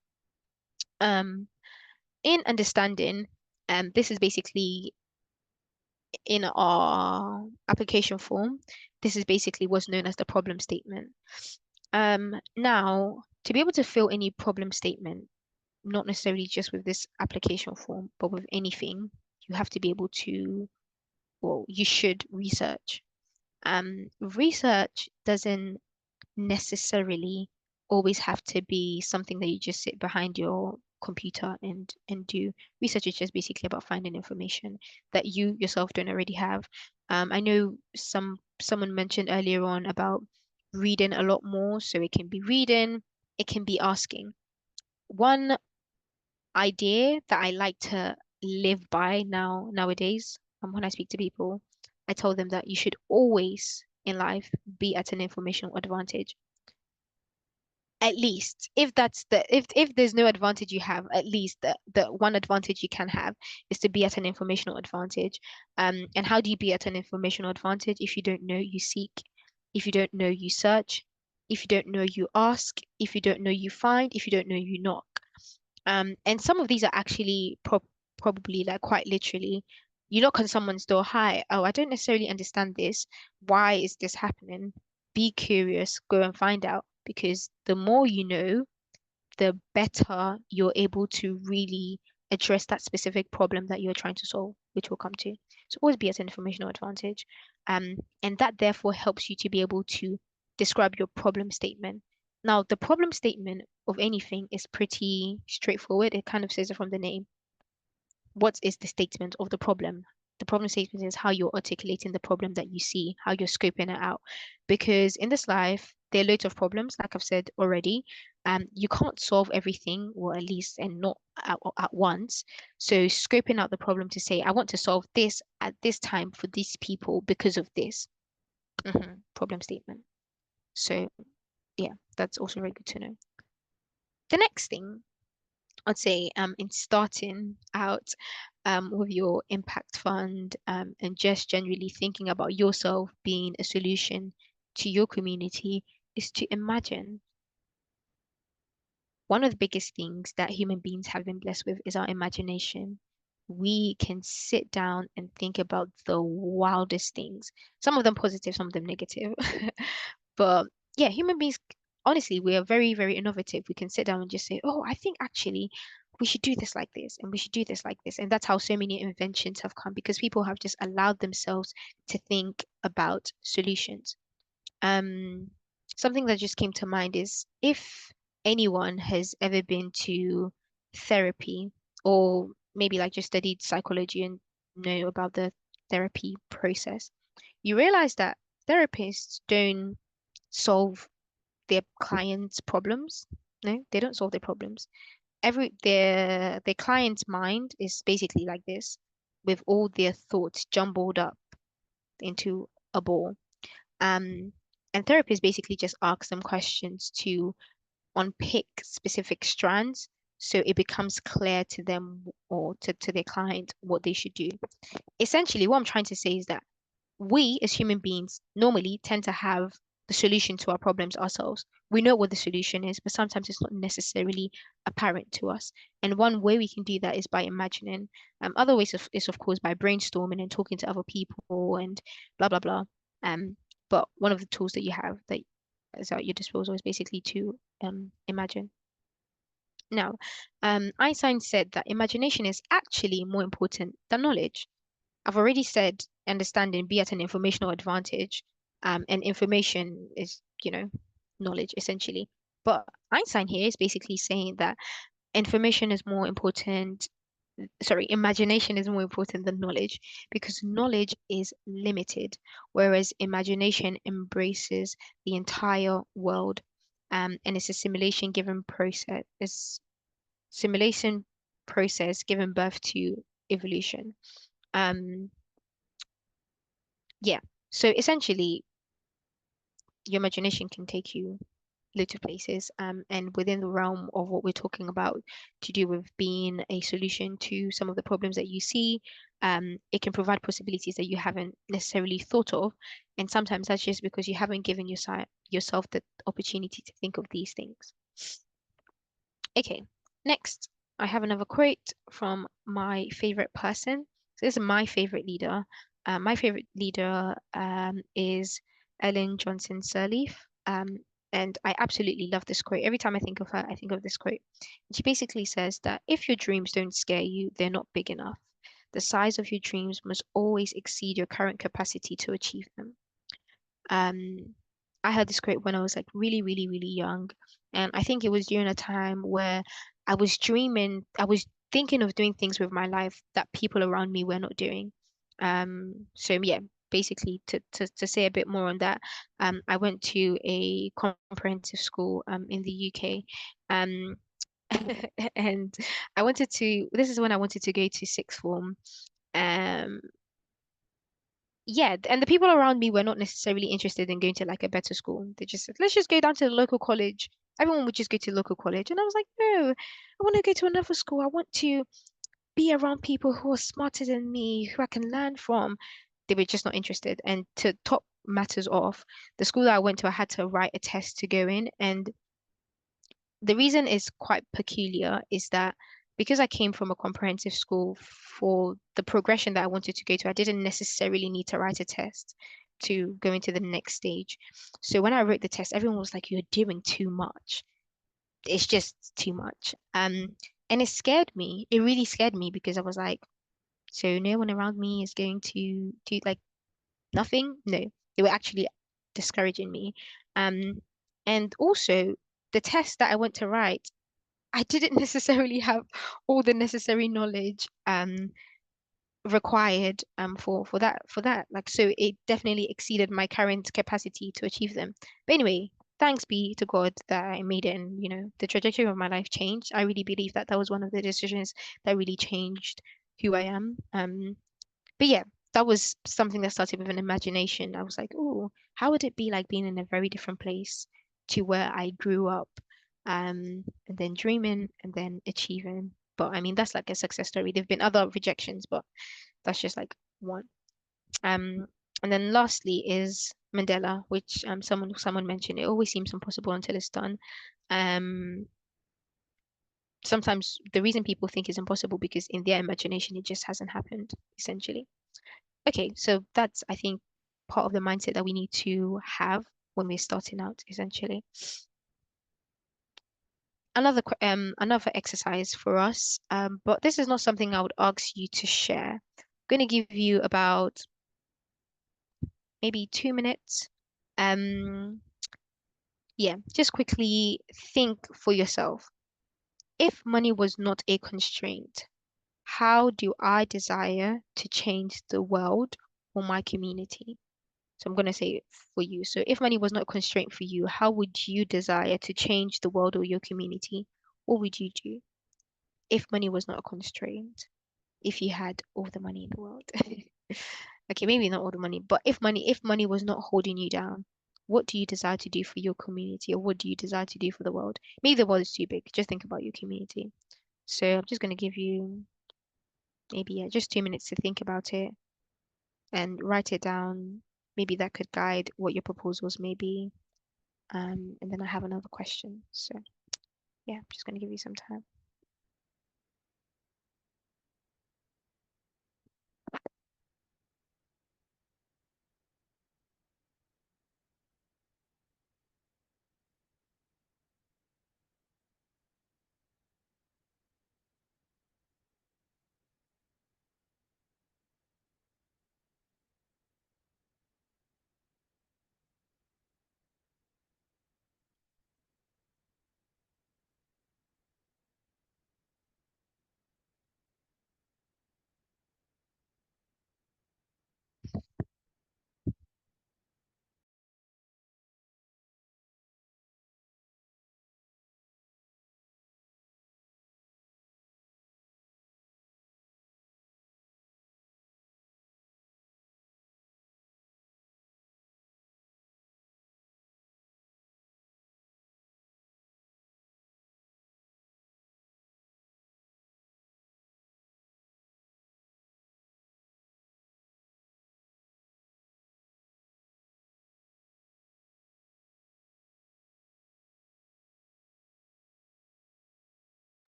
In understanding, this is basically in our application form. This is basically what's known as the problem statement. Now, to be able to fill any problem statement, not necessarily just with this application form, but with anything, you have to be able to, well, you should research. Research doesn't necessarily always have to be something that you just sit behind your computer and do. Research is just basically about finding information that you yourself don't already have. I know someone mentioned earlier on about reading a lot more, so it can be reading, it can be asking. One idea that I like to live by nowadays, when I speak to people, I tell them that you should always in life be at an informational advantage. At least if that's if there's no advantage you have, at least the one advantage you can have is to be at an informational advantage. And how do you be at an informational advantage? If you don't know, you seek. If you don't know, you search. If you don't know, you ask. If you don't know, you find. If you don't know, you knock. And some of these are actually probably like quite literally, you knock on someone's door, hi, oh, I don't necessarily understand this. Why is this happening? Be curious, go and find out, because the more you know, the better you're able to really address that specific problem that you're trying to solve, which we'll come to. So always be at an informational advantage. And that therefore helps you to be able to describe your problem statement. Now, the problem statement of anything is pretty straightforward. It kind of says it from the name. What is the statement of the problem? The problem statement is how you're articulating the problem that you see, how you're scoping it out. Because in this life, there are loads of problems, like I've said already. You can't solve everything, or at least, and not at once. So scoping out the problem to say, I want to solve this at this time for these people because of this. Problem statement. So yeah, that's also very good to know. The next thing I'd say in starting out with your impact fund and just generally thinking about yourself being a solution to your community is to imagine. One of the biggest things that human beings have been blessed with is our imagination. We can sit down and think about the wildest things, some of them positive, some of them negative. But yeah, human beings, honestly, we are very, very innovative. We can sit down and just say, oh, I think actually we should do this like this, and we should do this like this. And that's how so many inventions have come, because people have just allowed themselves to think about solutions. Um, Something that just came to mind is, if anyone has ever been to therapy, or maybe like just studied psychology and know about the therapy process, you realize that therapists don't solve their clients' problems. No, they don't solve their problems. Their client's mind is basically like this, with all their thoughts jumbled up into a ball. Um, and therapists basically just ask them questions to unpick specific strands, so it becomes clear to them, or to their client, what they should do. Essentially, what I'm trying to say is that we as human beings normally tend to have the solution to our problems ourselves. We know what the solution is, but sometimes it's not necessarily apparent to us. And one way we can do that is by imagining. Other ways is of course by brainstorming and talking to other people and blah blah blah. But one of the tools that you have that is at your disposal is basically to imagine. Now, Einstein said that imagination is actually more important than knowledge. I've already said understanding be at an informational advantage, and information is, knowledge essentially. But Einstein here is basically saying that information is more important, sorry, imagination is more important than knowledge, because knowledge is limited, whereas imagination embraces the entire world. And it's a simulation process given birth to evolution. Um, Yeah. So essentially, your imagination can take you loads of places. And within the realm of what we're talking about to do with being a solution to some of the problems that you see, it can provide possibilities that you haven't necessarily thought of. And sometimes that's just because you haven't given yourself the opportunity to think of these things. Okay, next, I have another quote from my favorite person. So this is my favorite leader. My favorite leader is Ellen Johnson Sirleaf. And I absolutely love this quote. Every time I think of her, I think of this quote. She basically says that if your dreams don't scare you, they're not big enough. The size of your dreams must always exceed your current capacity to achieve them. I heard this quote when I was like really, really, really young. And I think it was during a time where I was thinking of doing things with my life that people around me were not doing. So yeah, basically to say a bit more on that, I went to a comprehensive school in the UK. Um and this is when I wanted to go to sixth form. Um yeah, and the people around me were not necessarily interested in going to like a better school. They just said, let's just go down to the local college everyone would just go to local college. And I was like, no, I want to go to another school. I want to be around people who are smarter than me, who I can learn from. They were just not interested. And to top matters off, the school that I went to, I had to write a test to go in. And the reason is quite peculiar is that because I came from a comprehensive school, for the progression that I wanted to go to, I didn't necessarily need to write a test to go into the next stage. So when I wrote the test, everyone was like, you're doing too much. It's just too much. And it scared me. It really scared me because I was like, so no one around me is going to do like nothing? No, they were actually discouraging me. Um, and also the test that I went to write, I didn't necessarily have all the necessary knowledge required for that. Like, so it definitely exceeded my current capacity to achieve them. But anyway, thanks be to God that I made it, and the trajectory of my life changed. I really believe that that was one of the decisions that really changed who I am. But yeah, that was something that started with an imagination. I was like, oh, how would it be like being in a very different place to where I grew up? And then dreaming and then achieving. But I mean, that's like a success story. There've been other rejections, but that's just like one. Um, and then lastly is Mandela, which someone mentioned. It always seems impossible until it's done. Um, Sometimes the reason people think it's impossible because in their imagination it just hasn't happened, essentially. Okay, so that's, I think, part of the mindset that we need to have when we're starting out, essentially. Another exercise for us, but this is not something I would ask you to share. I'm going to give you about maybe 2 minutes. Yeah, just quickly think for yourself. If money was not a constraint, how do I desire to change the world or my community? So I'm going to say it for you. So if money was not a constraint for you, how would you desire to change the world or your community? What would you do if money was not a constraint? If you had all the money in the world. Okay, maybe not all the money, but if money was not holding you down, what do you desire to do for your community, or what do you desire to do for the world? Maybe the world is too big. Just think about your community. So I'm just going to give you maybe just 2 minutes to think about it and write it down. Maybe that could guide what your proposals may be. And then I have another question. So yeah, I'm just going to give you some time.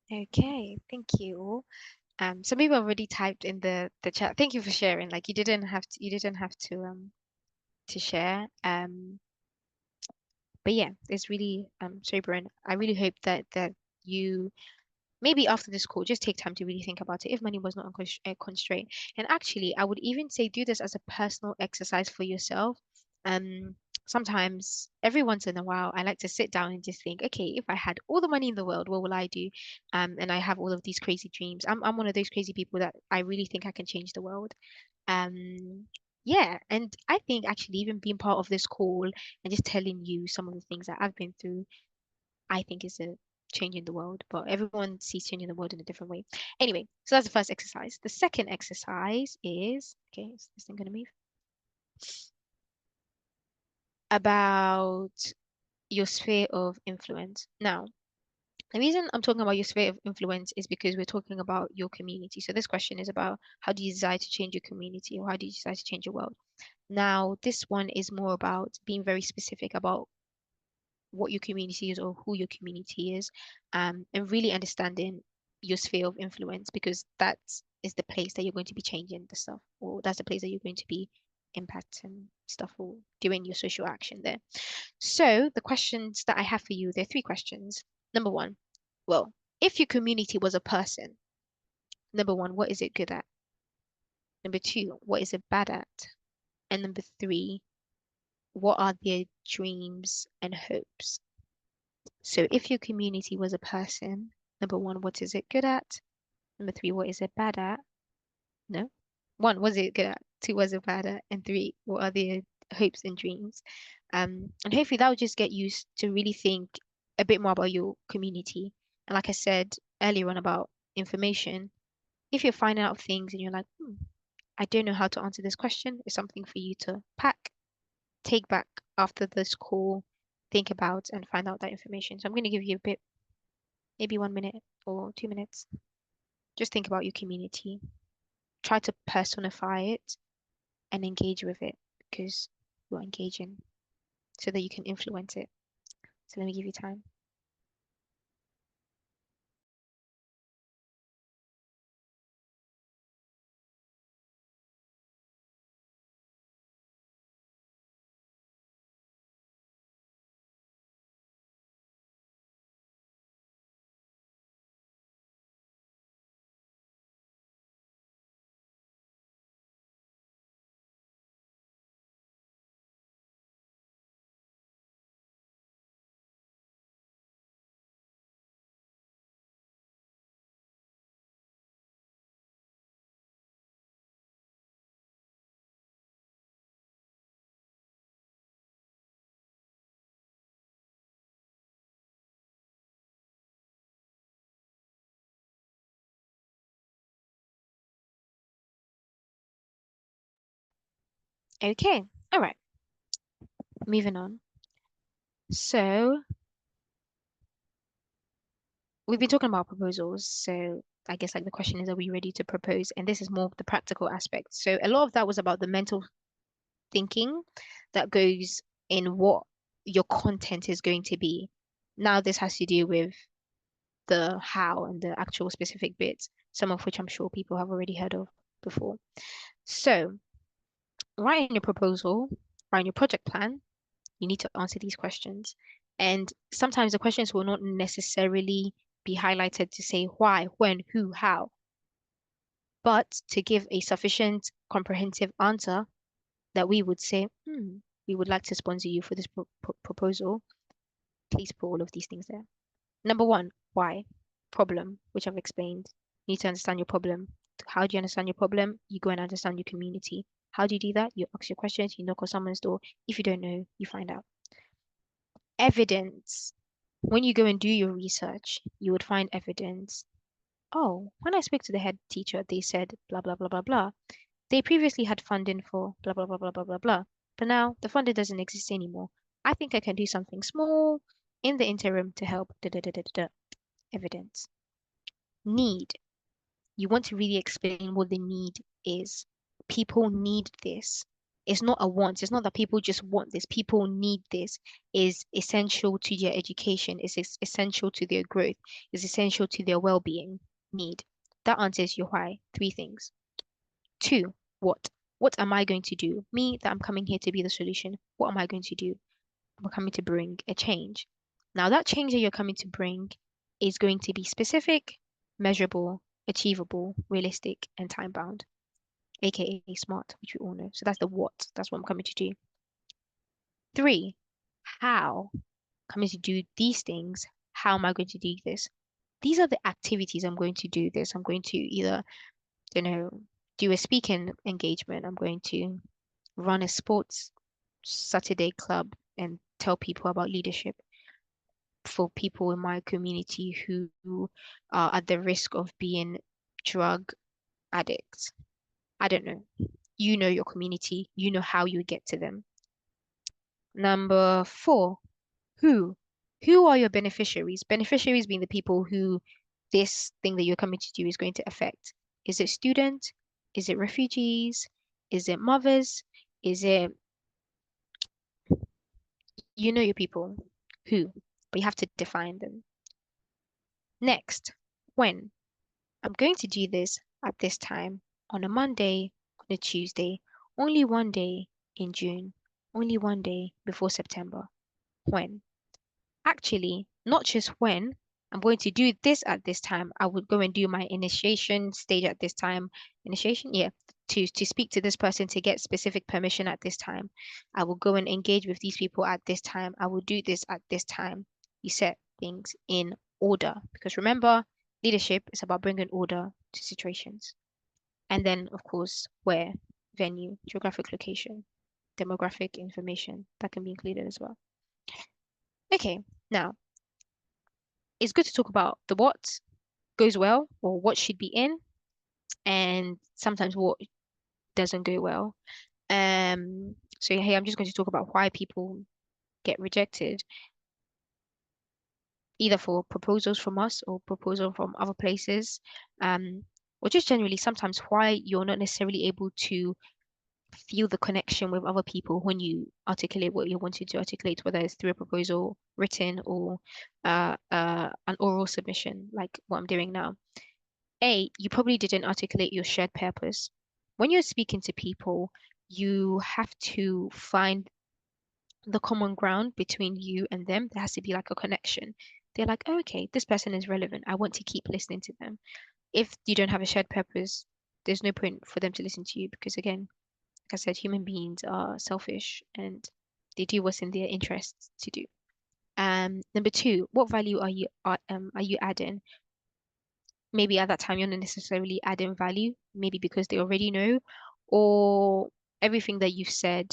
Okay, thank you all. Some people already typed in the chat. Thank you for sharing. Like you didn't have to share. But yeah, it's really sobering. I really hope that you maybe after this call just take time to really think about it. If money was not a constraint, and actually, I would even say do this as a personal exercise for yourself. Um, Sometimes every once in a while, I like to sit down and just think, okay, if I had all the money in the world, what will I do? And I have all of these crazy dreams. I'm one of those crazy people that I really think I can change the world. Um, yeah, and I think actually even being part of this call and just telling you some of the things that I've been through, I think is a changing the world, but everyone sees changing the world in a different way. Anyway, so that's the first exercise. The second exercise is, okay, is this thing gonna move? About your sphere of influence. Now, the reason I'm talking about your sphere of influence is because we're talking about your community. So this question is about how do you decide to change your community, or how do you decide to change your world? Now, this one is more about being very specific about what your community is or who your community is, and really understanding your sphere of influence, because that is the place that you're going to be changing the stuff, or that's the place that you're going to be impacting stuff or doing your social action there. So the questions that I have for you, there are 3 questions. Number 1, well, if your community was a person, number 1, what is it good at? Number 2, what is it bad at? And number 3, what are their dreams and hopes? So if your community was a person, number 1, what is it good at? Number 3, what is it bad at? No. 1, what is it good at? 2, what is it bad at? And 3, what are their hopes and dreams? And hopefully that will just get you to really think a bit more about your community. And like I said earlier on about information, if you're finding out things and you're like, I don't know how to answer this question, it's something for you to pack, take back after this call, think about, and find out that information. So I'm going to give you a bit, maybe 1 minute or 2 minutes. Just think about your community. Try to personify it and engage with it, because you're engaging so that you can influence it. So let me give you time. Okay, all right. Moving on. So we've been talking about proposals. So I guess like the question is, are we ready to propose? And this is more of the practical aspect. So a lot of that was about the mental thinking that goes in what your content is going to be. Now this has to do with the how and the actual specific bits, some of which I'm sure people have already heard of before. So writing your proposal, writing your project plan, you need to answer these questions. And sometimes the questions will not necessarily be highlighted to say why, when, who, how, but to give a sufficient comprehensive answer that we would say, we would like to sponsor you for this proposal. Please put all of these things there. Number 1, why? Problem, which I've explained. You need to understand your problem. How do you understand your problem? You go and understand your community. How do you do that? You ask your questions, you knock on someone's door. If you don't know, you find out. Evidence. When you go and do your research, you would find evidence. Oh, when I spoke to the head teacher, they said blah, blah, blah, blah, blah. They previously had funding for blah, blah, blah, blah, blah, blah, blah. But now the funding doesn't exist anymore. I think I can do something small in the interim to help. Evidence. Need. You want to really explain what the need is. People need this. It's not a want. It's not that people just want this. People need this. Is essential to their education. It's essential to their growth. It's essential to their well-being. Need. That answers your why. 3 things. 2, what? What am I going to do? Me, that I'm coming here to be the solution. What am I going to do? I'm coming to bring a change. Now, that change that you're coming to bring is going to be specific, measurable, achievable, realistic, and time bound, aka smart, which we all know. So that's the what. That's what I'm coming to do. 3, how? Coming to do these things. How am I going to do this? These are the activities I'm going to do this. I'm going to either, do a speaking engagement. I'm going to run a sports Saturday club and tell people about leadership for people in my community who are at the risk of being drug addicts. I don't know. You know your community. You know how you get to them. Number 4, Who? Who are your beneficiaries? Beneficiaries being the people who this thing that you're coming to do is going to affect. Is it student? Is it refugees? Is it mothers? Is it, you know your people? Who? But you have to define them. Next, when? I'm going to do this at this time on a Monday, on a Tuesday, only one day in June, only one day before September. When? Actually, not just when. I'm going to do this at this time. I would go and do my initiation stage at this time. Initiation, yeah, to speak to this person to get specific permission at this time. I will go and engage with these people at this time. I will do this at this time. You set things in order because remember, leadership is about bringing order to situations. And then, of course, where, venue, geographic location, demographic information that can be included as well. Okay, now it's good to talk about the what goes well or what should be in, and sometimes what doesn't go well. So here I'm just going to talk about why people get rejected, either for proposals from us or proposal from other places, or just generally sometimes why you're not necessarily able to feel the connection with other people when you articulate what you wanted to articulate, whether it's through a proposal, written, or an oral submission, like what I'm doing now. You probably didn't articulate your shared purpose. When you're speaking to people, you have to find the common ground between you and them. There has to be like a connection. They're like, oh, okay, this person is relevant. I want to keep listening to them. If you don't have a shared purpose, there's no point for them to listen to you because, again, like I said, human beings are selfish and they do what's in their interests to do. Number two, what value are you adding? Maybe at that time you're not necessarily adding value, maybe because they already know, or everything that you've said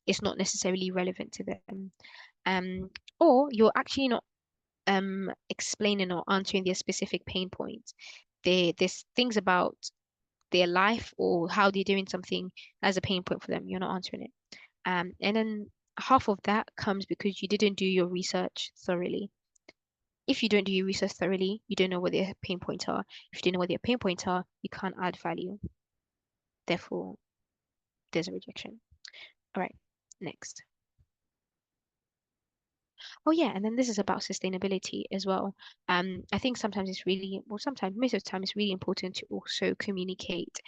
is not necessarily relevant to them. Um, or you're actually not explaining or answering their specific pain points. There's things about their life or how they're doing something as a pain point for them. You're not answering it. And then half of that comes because you didn't do your research thoroughly. If you don't do your research thoroughly, you don't know what their pain points are. If you don't know what their pain points are, you can't add value. Therefore, there's a rejection. All right, next. Oh yeah, and then this is about sustainability as well. I think sometimes it's really, well, sometimes most of the time it's really important to also communicate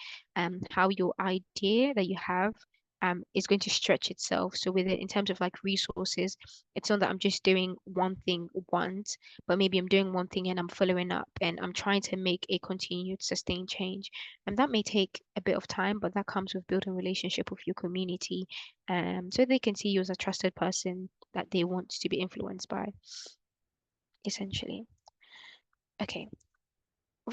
how your idea that you have is going to stretch itself. So with it, in terms of like resources, it's not that I'm just doing one thing once, but maybe I'm doing one thing and I'm following up and I'm trying to make a continued sustained change. And that may take a bit of time, but that comes with building relationship with your community, so they can see you as a trusted person that they want to be influenced by, essentially. Okay,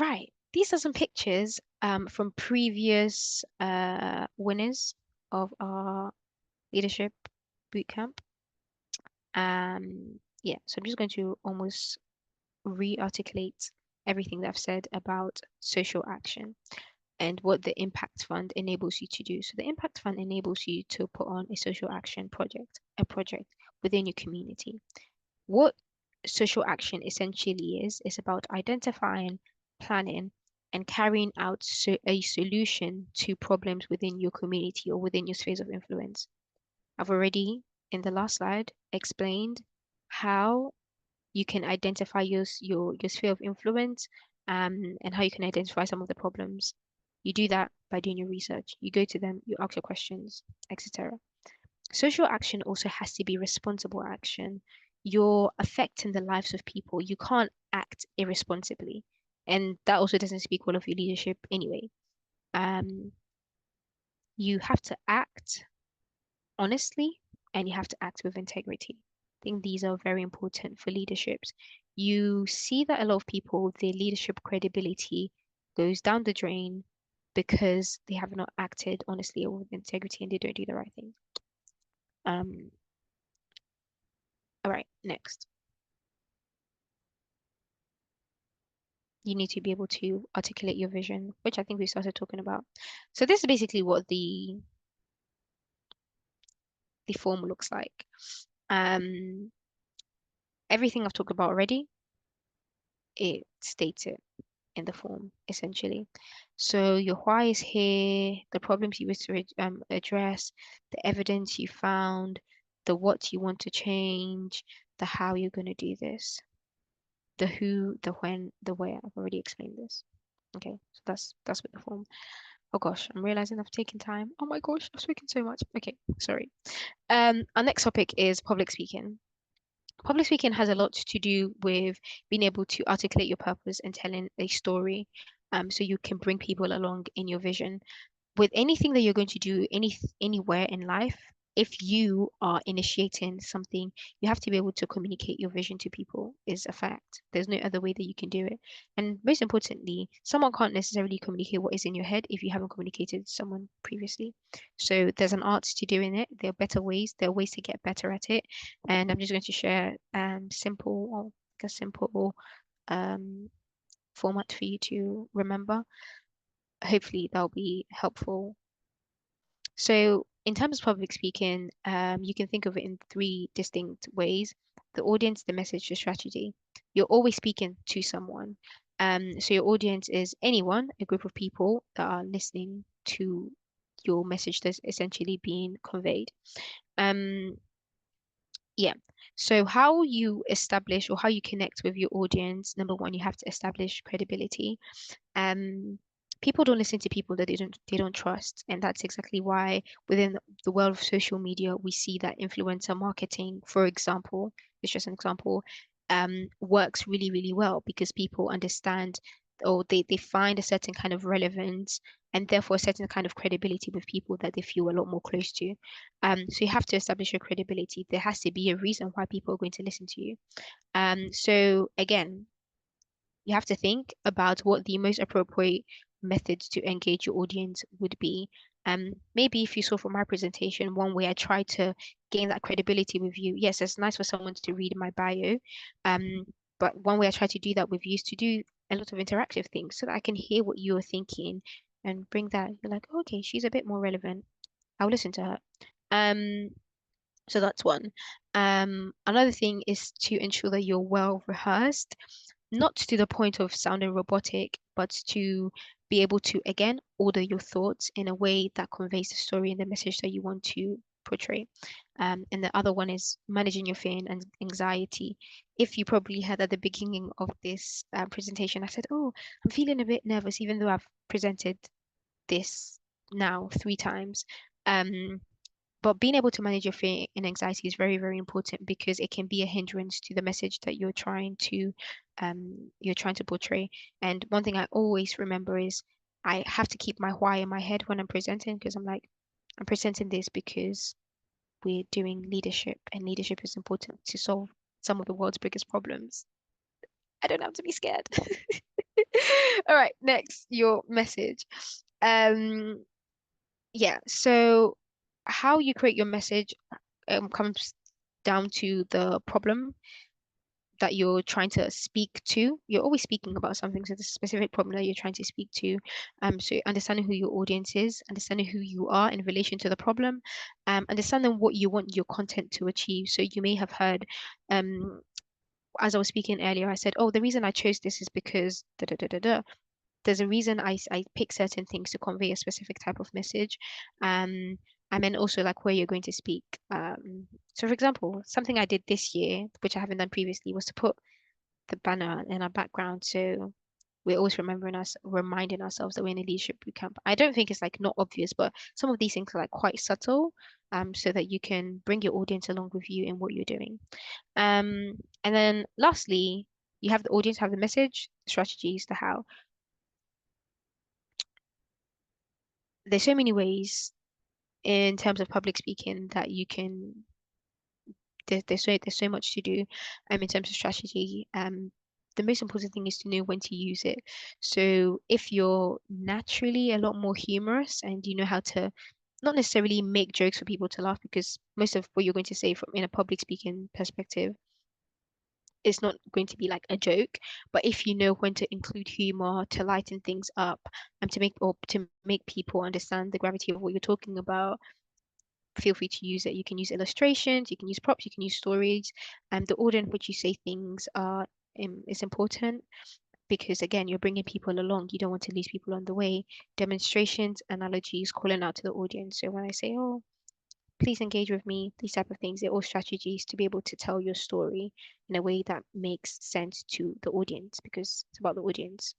right. These are some pictures from previous winners of our leadership bootcamp. Yeah, so I'm just going to almost re-articulate everything that I've said about social action and what the Impact Fund enables you to do. So the Impact Fund enables you to put on a social action project, a project within your community. What social action essentially is about identifying, planning, and carrying out a solution to problems within your community or within your spheres of influence. I've already, in the last slide, explained how you can identify your sphere of influence, and how you can identify some of the problems. You do that by doing your research. You go to them, you ask your questions, etc. Social action also has to be responsible action. You're affecting the lives of people. You can't act irresponsibly. And that also doesn't speak well of your leadership anyway. You have to act honestly and you have to act with integrity. I think these are very important for leaderships. You see that a lot of people, their leadership credibility goes down the drain because they have not acted honestly or with integrity and they don't do the right thing. All right, next. You need to be able to articulate your vision, which I think we started talking about. So this is basically what the form looks like. everything I've talked about already, it states it in the form essentially. So your why is here, the problems you wish to address, the evidence you found, the what you want to change, the how you're going to do this, the who, the when, the where. I've already explained this. Okay, so that's with the form. Oh gosh, I'm realizing I've taken time. Oh my gosh, I've spoken so much. Okay, sorry. Our next topic is public speaking. Public speaking has a lot to do with being able to articulate your purpose and telling a story, so you can bring people along in your vision. With anything that you're going to do anywhere in life, if you are initiating something, you have to be able to communicate your vision to people, is a fact. There's no other way that you can do it. And most importantly, someone can't necessarily communicate what is in your head if you haven't communicated to someone previously. So there's an art to doing it. There are better ways. There are ways to get better at it. And I'm just going to share a simple format for you to remember. Hopefully that'll be helpful. So in terms of public speaking, you can think of it in three distinct ways: the audience, the message, the strategy. You're always speaking to someone. So your audience is anyone, a group of people that are listening to your message that's essentially being conveyed. Um, yeah. So how you establish or how you connect with your audience, number one, you have to establish credibility. um People don't listen to people that they don't trust, and that's exactly why within the world of social media we see that influencer marketing, for example, it's just an example, works really really well because people understand, or they find a certain kind of relevance and therefore a certain kind of credibility with people that they feel a lot more close to. So you have to establish your credibility. There has to be a reason why people are going to listen to you. So again, you have to think about what the most appropriate methods to engage your audience would be. Maybe if you saw from my presentation, one way I try to gain that credibility with you, yes, it's nice for someone to read my bio, um, but one way I try to do that with you is to do a lot of interactive things so that I can hear what you're thinking and bring that. You're like, okay, she's a bit more relevant. I'll listen to her. Um, so that's one. Another thing is to ensure that you're well rehearsed, not to the point of sounding robotic, but to be able to, again, order your thoughts in a way that conveys the story and the message that you want to portray. And the other one is managing your fear and anxiety. If you probably had at the beginning of this presentation, I said, oh, I'm feeling a bit nervous, even though I've presented this now 3 times. But being able to manage your fear and anxiety is very, very important because it can be a hindrance to the message that you're trying to portray. And one thing I always remember is I have to keep my why in my head when I'm presenting, because I'm like, I'm presenting this because we're doing leadership, and leadership is important to solve some of the world's biggest problems. I don't have to be scared. All right, next, your message. Yeah, so how you create your message comes down to the problem that you're trying to speak to. You're always speaking about something, so the specific problem that you're trying to speak to. So understanding who your audience is, understanding who you are in relation to the problem, understanding what you want your content to achieve. So you may have heard, as I was speaking earlier, I said, oh, the reason I chose this is because da da da da da. There's a reason I pick certain things to convey a specific type of message. And then also like where you're going to speak. So for example, something I did this year, which I haven't done previously, was to put the banner in our background. So we're always reminding ourselves that we're in a leadership bootcamp. I don't think it's like not obvious, but some of these things are like quite subtle, so that you can bring your audience along with you in what you're doing. And then lastly, you have the audience, have the message, strategies, the how. There's so many ways in terms of public speaking that you can there's so much to do in terms of strategy. The most important thing is to know when to use it. So if you're naturally a lot more humorous and you know how to not necessarily make jokes for people to laugh, because most of what you're going to say from in a public speaking perspective is not going to be like a joke, but if you know when to include humor to lighten things up and to make people understand the gravity of what you're talking about, feel free to use it. You can use illustrations, you can use props, you can use stories, and the order in which you say things is important, because again, you're bringing people along. You don't want to lose people on the way. Demonstrations, analogies, calling out to the audience. So when I say, oh, please engage with me, these type of things, they're all strategies to be able to tell your story in a way that makes sense to the audience, because it's about the audience.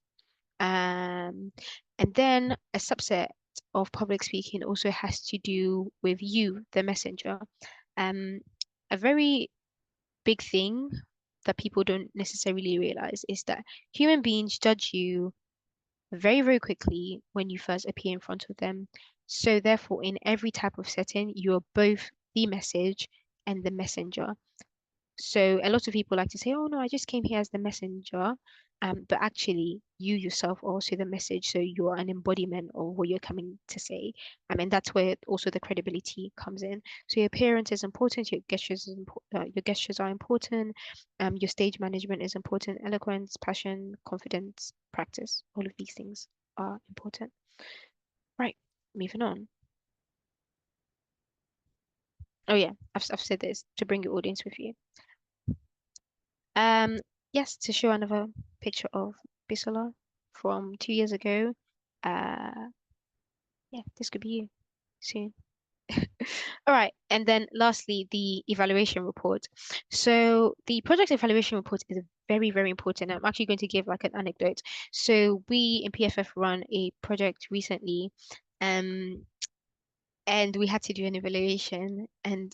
And then a subset of public speaking also has to do with you, the messenger. A very big thing that people don't necessarily realize is that human beings judge you very, very quickly when you first appear in front of them. So therefore, in every type of setting, you're both the message and the messenger. So a lot of people like to say, oh no, I just came here as the messenger. But actually you yourself are also the message. So you're an embodiment of what you're coming to say. And that's where also the credibility comes in. So your appearance is important, your gestures are important, your stage management is important, eloquence, passion, confidence, practice, all of these things are important. Right, moving on. Oh yeah, I've said this to bring your audience with you. Yes, to show another picture of Bisola from 2 years ago. Yeah, this could be you soon. All right, and then lastly, the evaluation report. So the project evaluation report is very, very important. I'm actually going to give like an anecdote. So we in PFF run a project recently, and we had to do an evaluation. And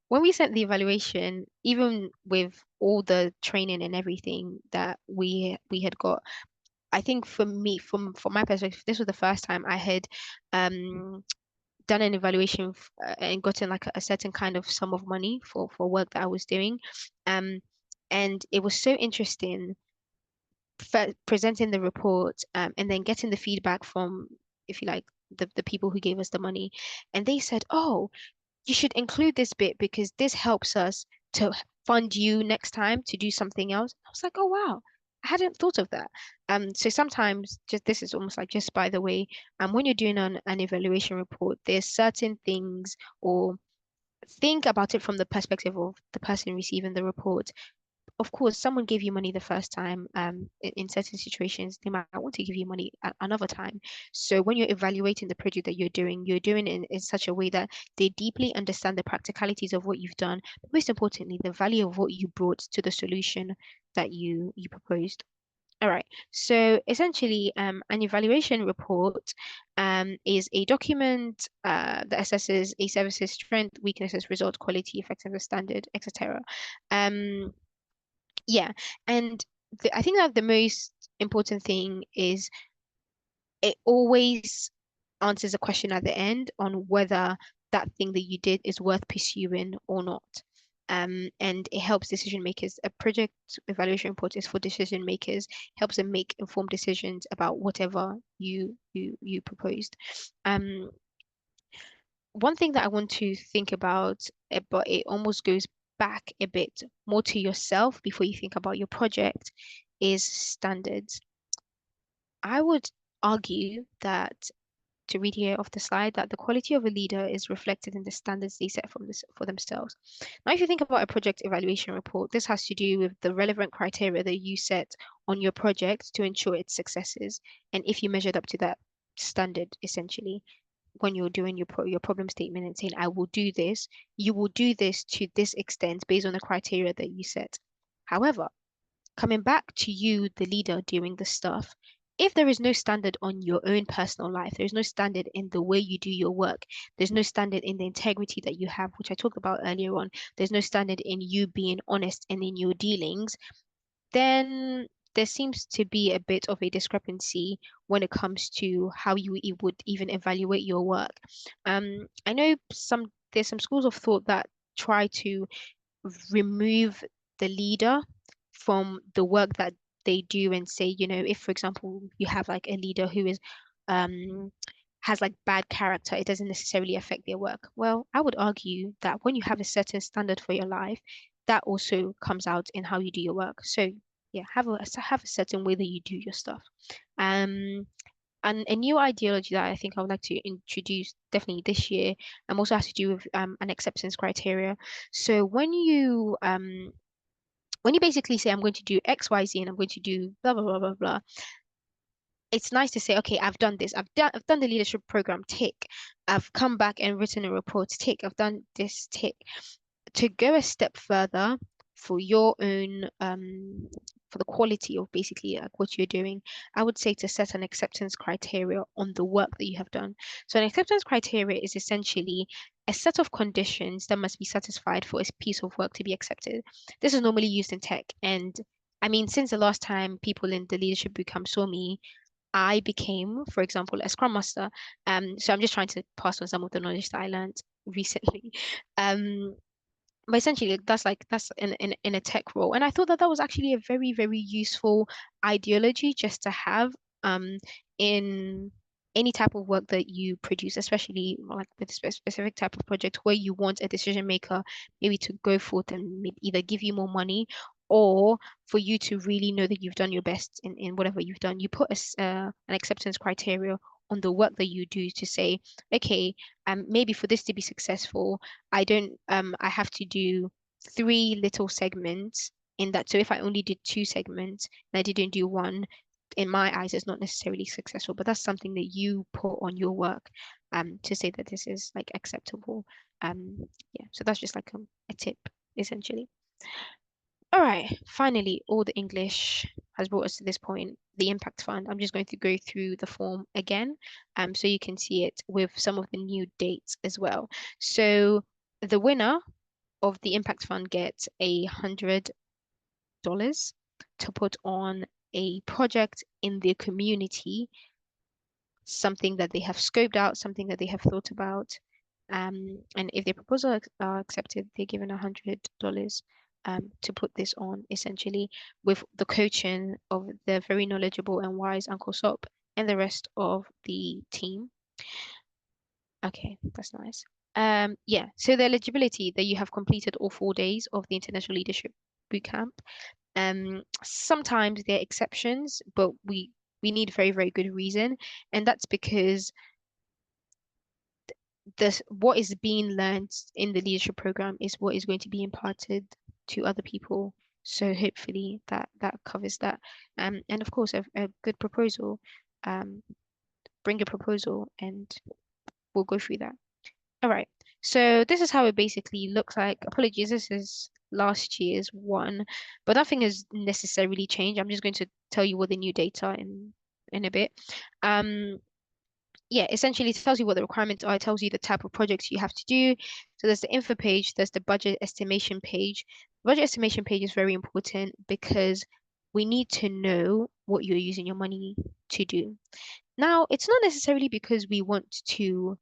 when we sent the evaluation, even with all the training and everything that we had got, I think for me, from my perspective, this was the first time I had done an evaluation and gotten like a certain kind of sum of money for work that I was doing. And it was so interesting presenting the report, and then getting the feedback from, if you like, the people who gave us the money. And they said, oh, you should include this bit because this helps us to fund you next time to do something else. I was like, oh wow, I hadn't thought of that. So sometimes, just this is almost like just by the way, when you're doing an evaluation report, there's certain things, or think about it from the perspective of the person receiving the report. Of course, someone gave you money the first time. In certain situations, they might want to give you money another time. So when you're evaluating the project that you're doing it in such a way that they deeply understand the practicalities of what you've done, but most importantly, the value of what you brought to the solution that you proposed. All right. So essentially, an evaluation report is a document that assesses a service's strength, weaknesses, result, quality, effectiveness, standard, etc. Yeah, and I think that the most important thing is it always answers a question at the end on whether that thing that you did is worth pursuing or not. And it helps decision makers. A project evaluation report is for decision makers, helps them make informed decisions about whatever you proposed. One thing that I want to think about, but it almost goes back a bit more to yourself before you think about your project, is standards. I would argue that, to read here off the slide, that the quality of a leader is reflected in the standards they set for themselves. Now, if you think about a project evaluation report, this has to do with the relevant criteria that you set on your project to ensure its successes, and if you measured up to that standard, essentially, when you're doing your problem statement and saying, I will do this, you will do this to this extent based on the criteria that you set. However, coming back to you, the leader, doing the stuff, if there is no standard on your own personal life, there's no standard in the way you do your work, there's no standard in the integrity that you have, which I talked about earlier on, there's no standard in you being honest and in your dealings, then there seems to be a bit of a discrepancy when it comes to how you would even evaluate your work. I know there's some schools of thought that try to remove the leader from the work that they do and say, if, for example, you have like a leader who is has like bad character, it doesn't necessarily affect their work. Well, I would argue that when you have a certain standard for your life, that also comes out in how you do your work. So yeah, have a certain way that you do your stuff. And a new ideology that I think I would like to introduce definitely this year, also has to do with an acceptance criteria. So when you basically say I'm going to do X, Y, Z, and I'm going to do blah blah blah blah blah, it's nice to say, okay, I've done this. I've done the leadership program, tick. I've come back and written a report, tick. I've done this, tick. To go a step further for your own for the quality of basically like what you're doing, I would say to set an acceptance criteria on the work that you have done. So an acceptance criteria is essentially a set of conditions that must be satisfied for a piece of work to be accepted. This is normally used in tech, and I mean, since the last time people in the leadership bootcamp saw me, I became, for example, a Scrum Master. So I'm just trying to pass on some of the knowledge that I learned recently. But essentially that's in a tech role, and I thought that that was actually a very, very useful ideology just to have in any type of work that you produce, especially like with a specific type of project where you want a decision maker maybe to go forth and maybe either give you more money or for you to really know that you've done your best in whatever you've done. You put an acceptance criteria on the work that you do to say, okay, maybe for this to be successful, I have to do 3 little segments in that. So if I only did 2 segments and I didn't do one, in my eyes, it's not necessarily successful, but that's something that you put on your work to say that this is like acceptable. Yeah, so that's just like a tip essentially. All right, finally, all the English has brought us to this point, the impact fund. I'm just going to go through the form again, so you can see it with some of the new dates as well. So the winner of the impact fund gets $100 to put on a project in their community, something that they have scoped out, something that they have thought about. And if their proposal are accepted, they're given $100 to put this on, essentially, with the coaching of the very knowledgeable and wise Uncle Sop and the rest of the team. Okay, that's nice. Yeah, so the eligibility that you have completed all 4 days of the International Leadership Bootcamp. Sometimes there are exceptions, but we need very, very good reason, and that's because what is being learned in the leadership program is what is going to be imparted to other people. So hopefully that covers that. And of course, a good proposal. Bring a proposal, and we'll go through that. All right. So this is how it basically looks like. Apologies, this is last year's one, but nothing has necessarily changed. I'm just going to tell you what the new data in a bit. Yeah, essentially it tells you what the requirements are. It tells you the type of projects you have to do. So there's the info page, there's the budget estimation page. The budget estimation page is very important because we need to know what you're using your money to do. Now, it's not necessarily because we want to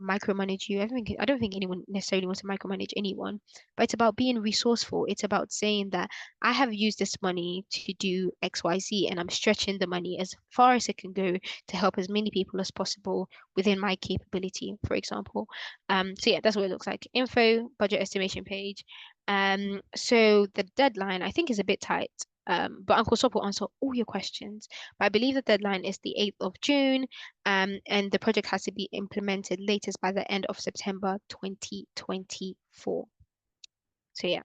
micromanage you. I don't think anyone necessarily wants to micromanage anyone, but it's about being resourceful. It's about saying that I have used this money to do XYZ, and I'm stretching the money as far as it can go to help as many people as possible within my capability, for example. So yeah, that's what it looks like. Info, budget estimation page. So the deadline I think is a bit tight. But Uncle Sop will answer all your questions. But I believe the deadline is the 8th of June, and the project has to be implemented latest by the end of September 2024. So yeah.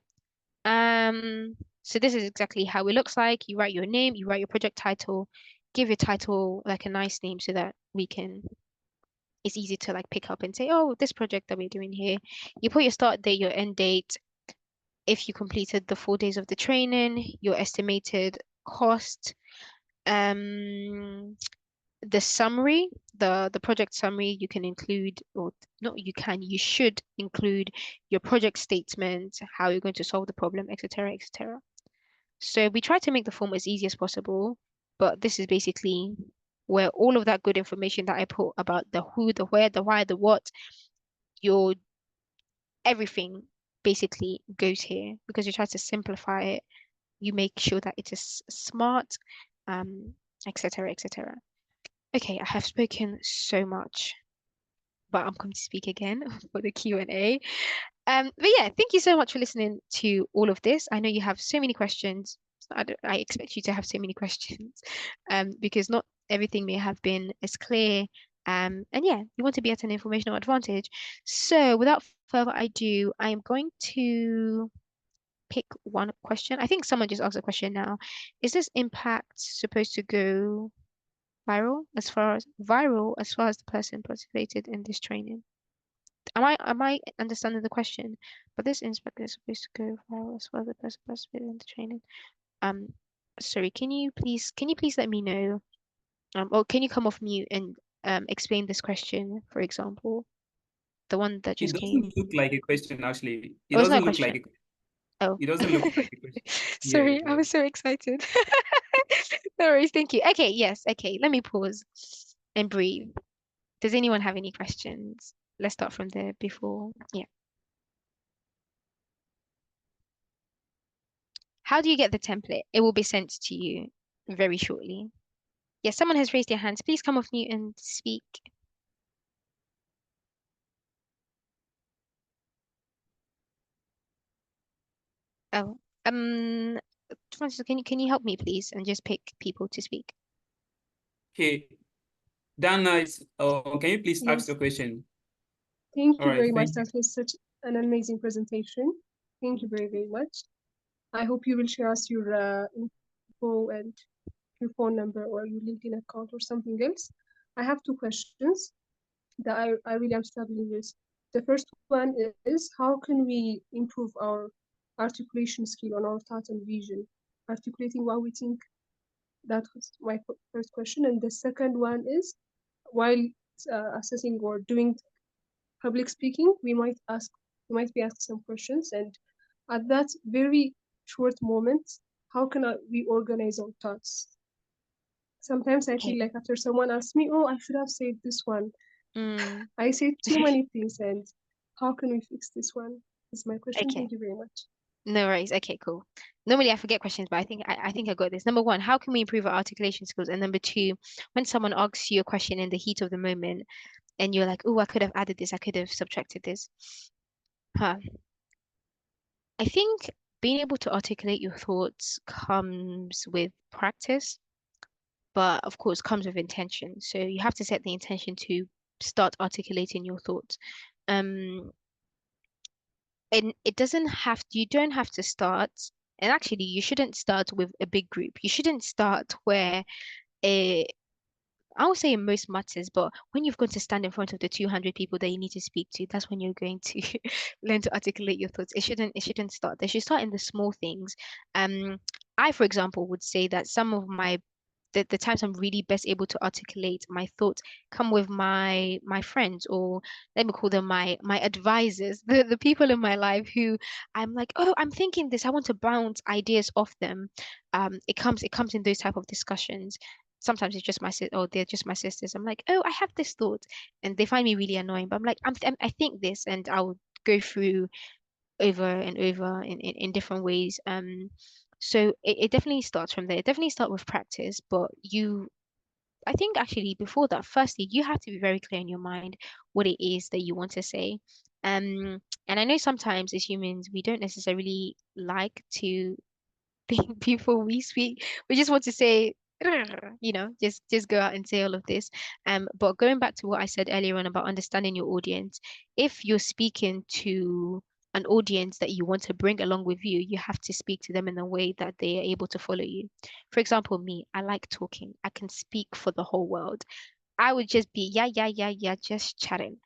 So this is exactly how it looks like. You write your name, you write your project title, give your title like a nice name so that it's easy to like pick up and say, oh, this project that we're doing here. You put your start date, your end date. If you completed the 4 days of the training, your estimated cost, the summary, the project summary, you can include, or not you can, you should include your project statement, how you're going to solve the problem, etc., etc. So we try to make the form as easy as possible, but this is basically where all of that good information that I put about the who, the where, the why, the what, your everything basically goes here because you try to simplify it. You make sure that it is smart, etc., etc. Okay, I have spoken so much, but I'm going to speak again for the Q&A. But yeah, thank you so much for listening to all of this. I know you have so many questions. I expect you to have so many questions, because not everything may have been as clear. And yeah, you want to be at an informational advantage. So without further ado, I am going to pick one question. I think someone just asked a question now. Is this impact supposed to go viral as far as the person participated in this training? Am I understanding the question? But this impact is supposed to go viral as far as the person participated in the training. Um, sorry, can you please let me know? Or can you come off mute and explain this question, for example, the one that It just came? doesn't look like a question, actually. It Oh, it's not a doesn't look like question. a, Oh, it doesn't look like a question. Yeah, sorry, I yeah. was so excited. No worries, thank you. Okay, yes, okay, let me pause and breathe. Does anyone have any questions? Let's start from there before. Yeah. How do you get the template? It will be sent to you very shortly. Yes, someone has raised their hands. Please come off mute and speak. Oh, Francis, can you help me, please, and just pick people to speak? Okay. Dana, can you please ask Yes, the question? thank All you right, very much. thank you. That was such an amazing presentation. Thank you very, very much. I hope you will share us your info and your phone number or your LinkedIn account or something else. I have two questions that I really am struggling with. The first one is how can we improve our articulation skill on our thought and vision? Articulating what we think, that was my first question. And the second one is while assessing or doing public speaking, we might be asked some questions, and at that very short moment, how can we organize our thoughts? Sometimes I Okay. feel like after someone asks me, oh, I should have said this one. Mm, I said too many things, and how can we fix this one? Is my question. okay. Thank you very much. No worries. Okay, cool. Normally I forget questions, but I think I got this. Number one, how can we improve our articulation skills? And number two, when someone asks you a question in the heat of the moment and you're like, oh, I could have added this, I could have subtracted this. Huh. I think being able to articulate your thoughts comes with practice, but of course comes with intention. So you have to set the intention to start articulating your thoughts. Um, and you don't have to start, and actually you shouldn't start with a big group. You shouldn't start where a I would say in most matters, but when you've got to stand in front of the 200 people that you need to speak to, that's when you're going to learn to articulate your thoughts. It shouldn't start. They should start in the small things. I, for example, would say that some of the times I'm really best able to articulate my thoughts come with my friends, or let me call them my advisors, the people in my life who I'm like, oh, I'm thinking this, I want to bounce ideas off them. It comes in those type of discussions. Sometimes it's just they're just my sisters. I'm like, oh, I have this thought, and they find me really annoying. But I'm like, I think this, and I'll go through over and over in different ways. So it definitely starts from there. It definitely start with practice, but I think actually before that, firstly, you have to be very clear in your mind what it is that you want to say. And I know sometimes as humans, we don't necessarily like to think before we speak. We just want to say, just go out and say all of this. But going back to what I said earlier on about understanding your audience, if you're speaking to an audience that you want to bring along with you, you have to speak to them in a way that they are able to follow you. For example, me, I like talking. I can speak for the whole world. I would just be yeah, yeah, yeah, yeah, just chatting.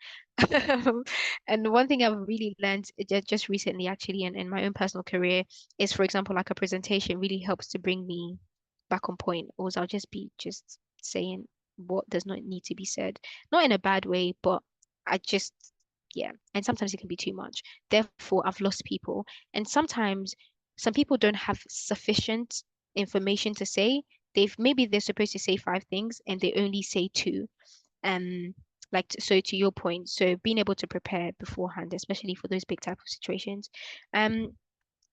And one thing I've really learned just recently, actually, in my own personal career, is, for example, like a presentation really helps to bring me back on point, or else I'll just be just saying what does not need to be said, not in a bad way, but I just, yeah, and sometimes it can be too much. Therefore, I've lost people, and sometimes some people don't have sufficient information to say. Maybe they're supposed to say five things and they only say two. um so to your point, so being able to prepare beforehand, especially for those big type of situations. And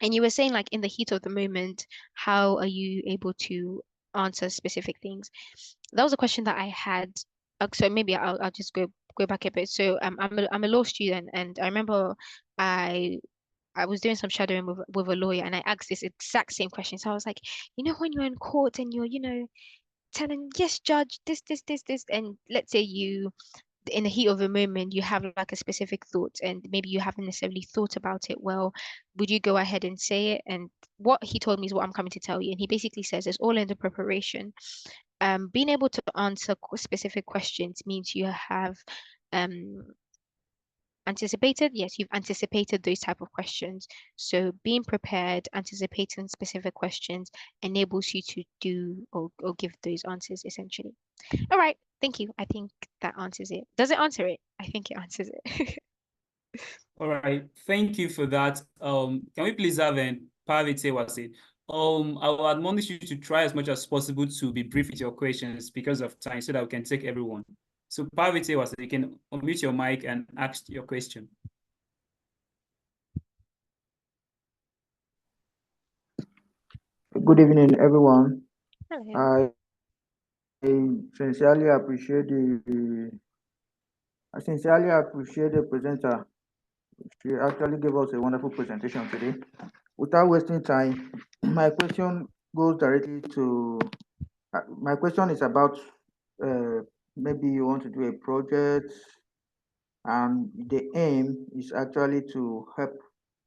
you were saying, like, in the heat of the moment, how are you able to answer specific things? That was a question that I had. So maybe I'll just go back a bit. So I'm a law student, and I remember I I was doing some shadowing with a lawyer, and I asked this exact same question. So I was like, when you're in court and you're telling, yes, judge, this, and let's say you, in the heat of a moment, you have like a specific thought, and maybe you haven't necessarily thought about it well, would you go ahead and say it? And what he told me is what I'm coming to tell you. And he basically says it's all in the preparation. Being able to answer specific questions means you have um anticipated, yes, you've anticipated those type of questions. So being prepared, anticipating specific questions enables you to do or give those answers essentially. All right, thank you. I think that answers it. Does it answer it? I think it answers it. All right, thank you for that. Can we please have Parvati was it? I will admonish you to try as much as possible to be brief with your questions because of time, so that we can take everyone. So Parvati was it, you can unmute your mic and ask your question. Good evening, everyone. Hello. I sincerely appreciate the presenter. She actually gave us a wonderful presentation today. Without wasting time, my question goes directly to. My question is about maybe you want to do a project, and the aim is actually to help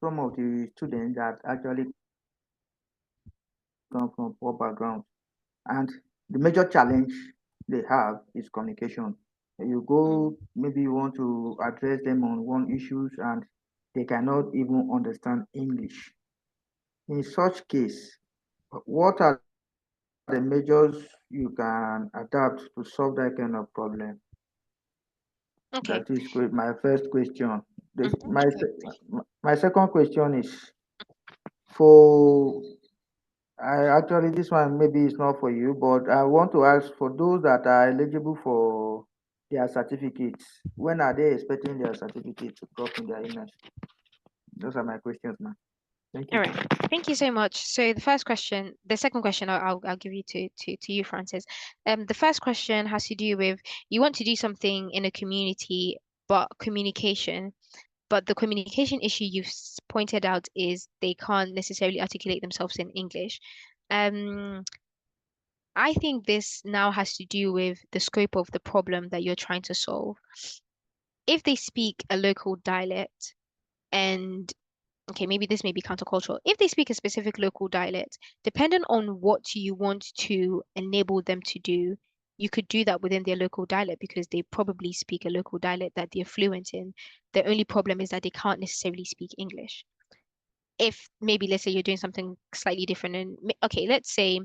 some of the students that actually come from poor backgrounds. And the major challenge they have is communication. You go, maybe you want to address them on one issues and they cannot even understand English. In such case, what are the measures you can adapt to solve that kind of problem? Okay. That is my first question. Okay. My second question is for actually, this one maybe is not for you, but I want to ask for those that are eligible for their certificates. When are they expecting their certificate to drop in their emails? Those are my questions, man. Thank you. All right. Thank you so much. So the second question, I'll give you to you, Francis. The first question has to do with you want to do something in a community, but the communication issue you've pointed out is they can't necessarily articulate themselves in English. Um, I think this now has to do with the scope of the problem that you're trying to solve. If they speak a local dialect, and okay, maybe this may be countercultural. If they speak a specific local dialect, depending on what you want to enable them to do, you could do that within their local dialect because they probably speak a local dialect that they're fluent in. The only problem is that they can't necessarily speak English. If maybe let's say you're doing something slightly different, and okay, let's say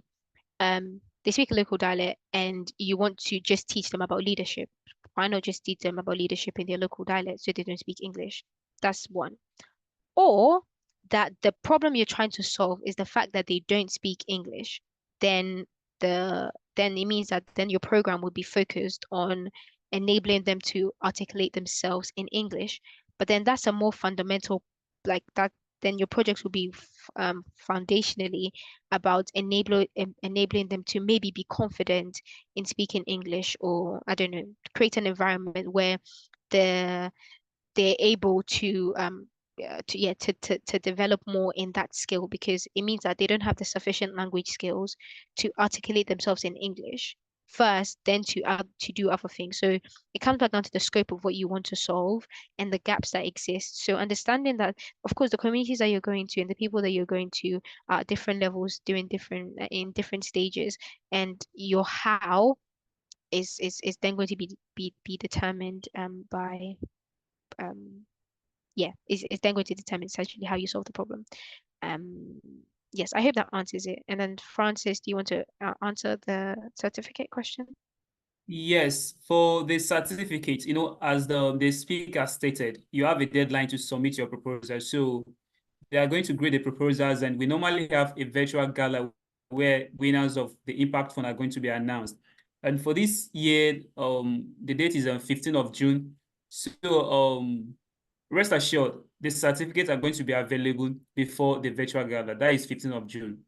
they speak a local dialect and you want to just teach them about leadership. Why not just teach them about leadership in their local dialect so they don't speak English? That's one. Or that the problem you're trying to solve is the fact that they don't speak English, then then it means that then your program would be focused on enabling them to articulate themselves in English. But then that's a more fundamental, like that, then your projects will be foundationally about enabling them to maybe be confident in speaking English, or I don't know, create an environment where the they're able to to develop more in that skill, because it means that they don't have the sufficient language skills to articulate themselves in English first, then to do other things. So it comes back down to the scope of what you want to solve and the gaps that exist. So understanding that, of course, the communities that you're going to and the people that you're going to are at different levels, doing different in different stages, and your how is then going to be determined by um is then going to determine essentially how you solve the problem. Um, yes, I hope that answers it. And then Francis, do you want to answer the certificate question? Yes, for the certificate, as the speaker stated, you have a deadline to submit your proposal. So they are going to grade the proposals, and we normally have a virtual gala where winners of the impact fund are going to be announced. And for this year, the date is on 15th of June. So rest assured, the certificates are going to be available before the virtual gala. That is 15th of June.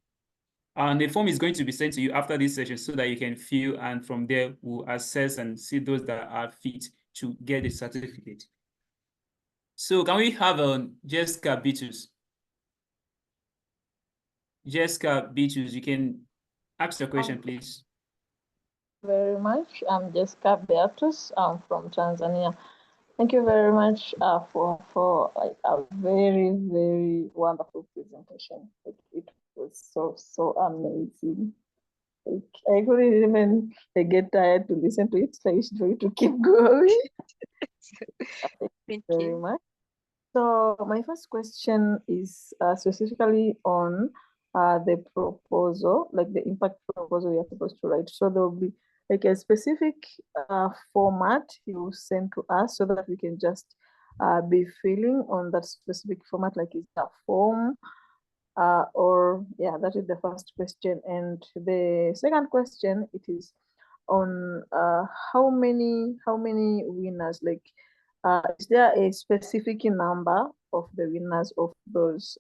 And the form is going to be sent to you after this session so that you can fill, and from there we'll assess and see those that are fit to get the certificate. So can we have Jessica Bitus? Jessica Bitus, you can ask the question, please. Very much. I'm Jessica Beatus. I'm from Tanzania. Thank you very much for like a very, very wonderful presentation. It was so amazing. Like, I couldn't even get tired to listen to it. So I should for you to keep going. Thank Very you. much. So my first question is specifically on the proposal, like the impact proposal you're supposed to write. So there will be like a specific format you send to us so that we can just be filling on that specific format, like is a form or yeah, that is the first question. And the second question, it is on how many winners, like is there a specific number of the winners of those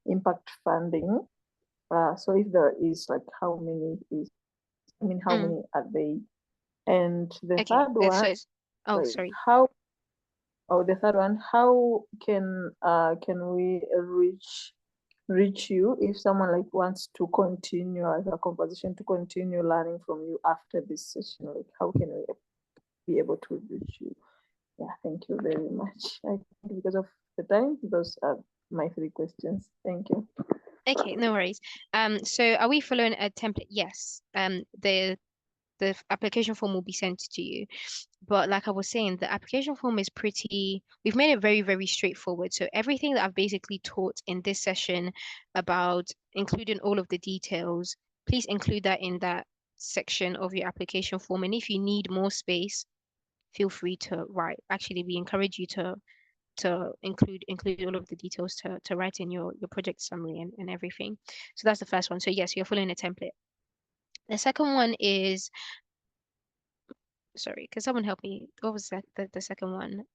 impact funding? So if there is, like, how many is, I mean, how many are they? And the Okay. third one, Oh, like, sorry. how, oh, the third one, how can we reach you if someone like wants to continue like a conversation, to continue learning from you after this session? Like, how can we be able to reach you? Yeah, thank you very much. I think because of the time, those are my three questions. Thank you. Okay, no worries. So are we following a template? Yes. The application form will be sent to you. But like I was saying, the application form is we've made it very, very straightforward. So everything that I've basically taught in this session about including all of the details, please include that in that section of your application form. And if you need more space, feel free to write. Actually, we encourage you to include all of the details to write in your project summary and everything. So that's the first one. So yes, you're following a template. The second one is, sorry, can someone help me? What was that? The second one?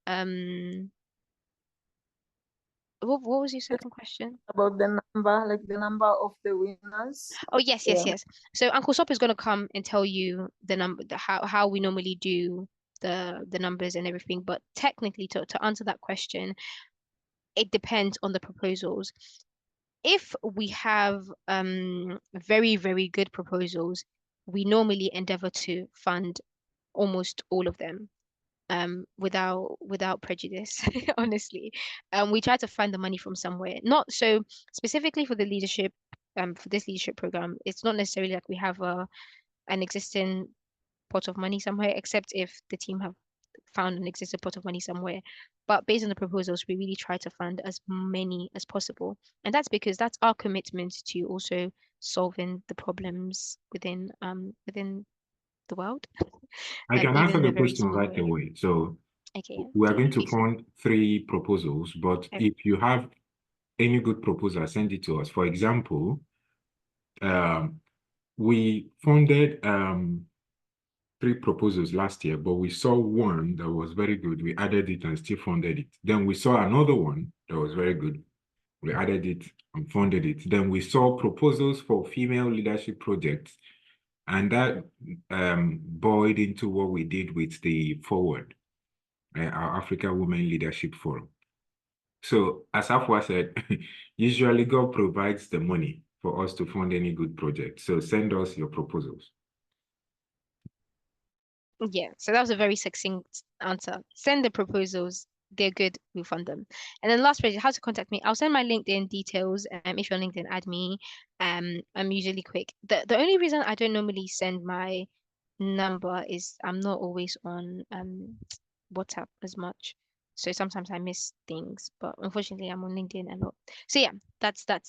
What was your second question? About the number, like the number of the winners. Oh, yes. Yeah. So Uncle Sop is going to come and tell you the number, how we normally do the numbers and everything. But technically, to answer that question, it depends on the proposals. If we have very, very good proposals, we normally endeavor to fund almost all of them without prejudice, honestly. We try to find the money from somewhere. Not so specifically for the leadership, for this leadership program, it's not necessarily like we have an existing pot of money somewhere, except if the team have found an existing pot of money somewhere. But based on the proposals, we really try to fund as many as possible. And that's because that's our commitment to also solving the problems within the world. I can Even answer in the a very question small right way. away. So Okay, we are going to please. fund 3 proposals, but Okay. if you have any good proposal, send it to us. For example, we funded 3 proposals last year, but we saw one that was very good. We added it and still funded it. Then we saw another one that was very good. We added it and funded it. Then we saw proposals for female leadership projects, and that boiled into what we did with the Forward, our Africa Women Leadership Forum. So as Afua said, usually God provides the money for us to fund any good project. So send us your proposals. Yeah, so that was a very succinct answer. Send the proposals. They're good. We'll fund them. And then last question, how to contact me. I'll send my LinkedIn details. If you're on LinkedIn, add me. I'm usually quick. The only reason I don't normally send my number is I'm not always on WhatsApp as much. So sometimes I miss things, but unfortunately I'm on LinkedIn a lot. So yeah, that's that.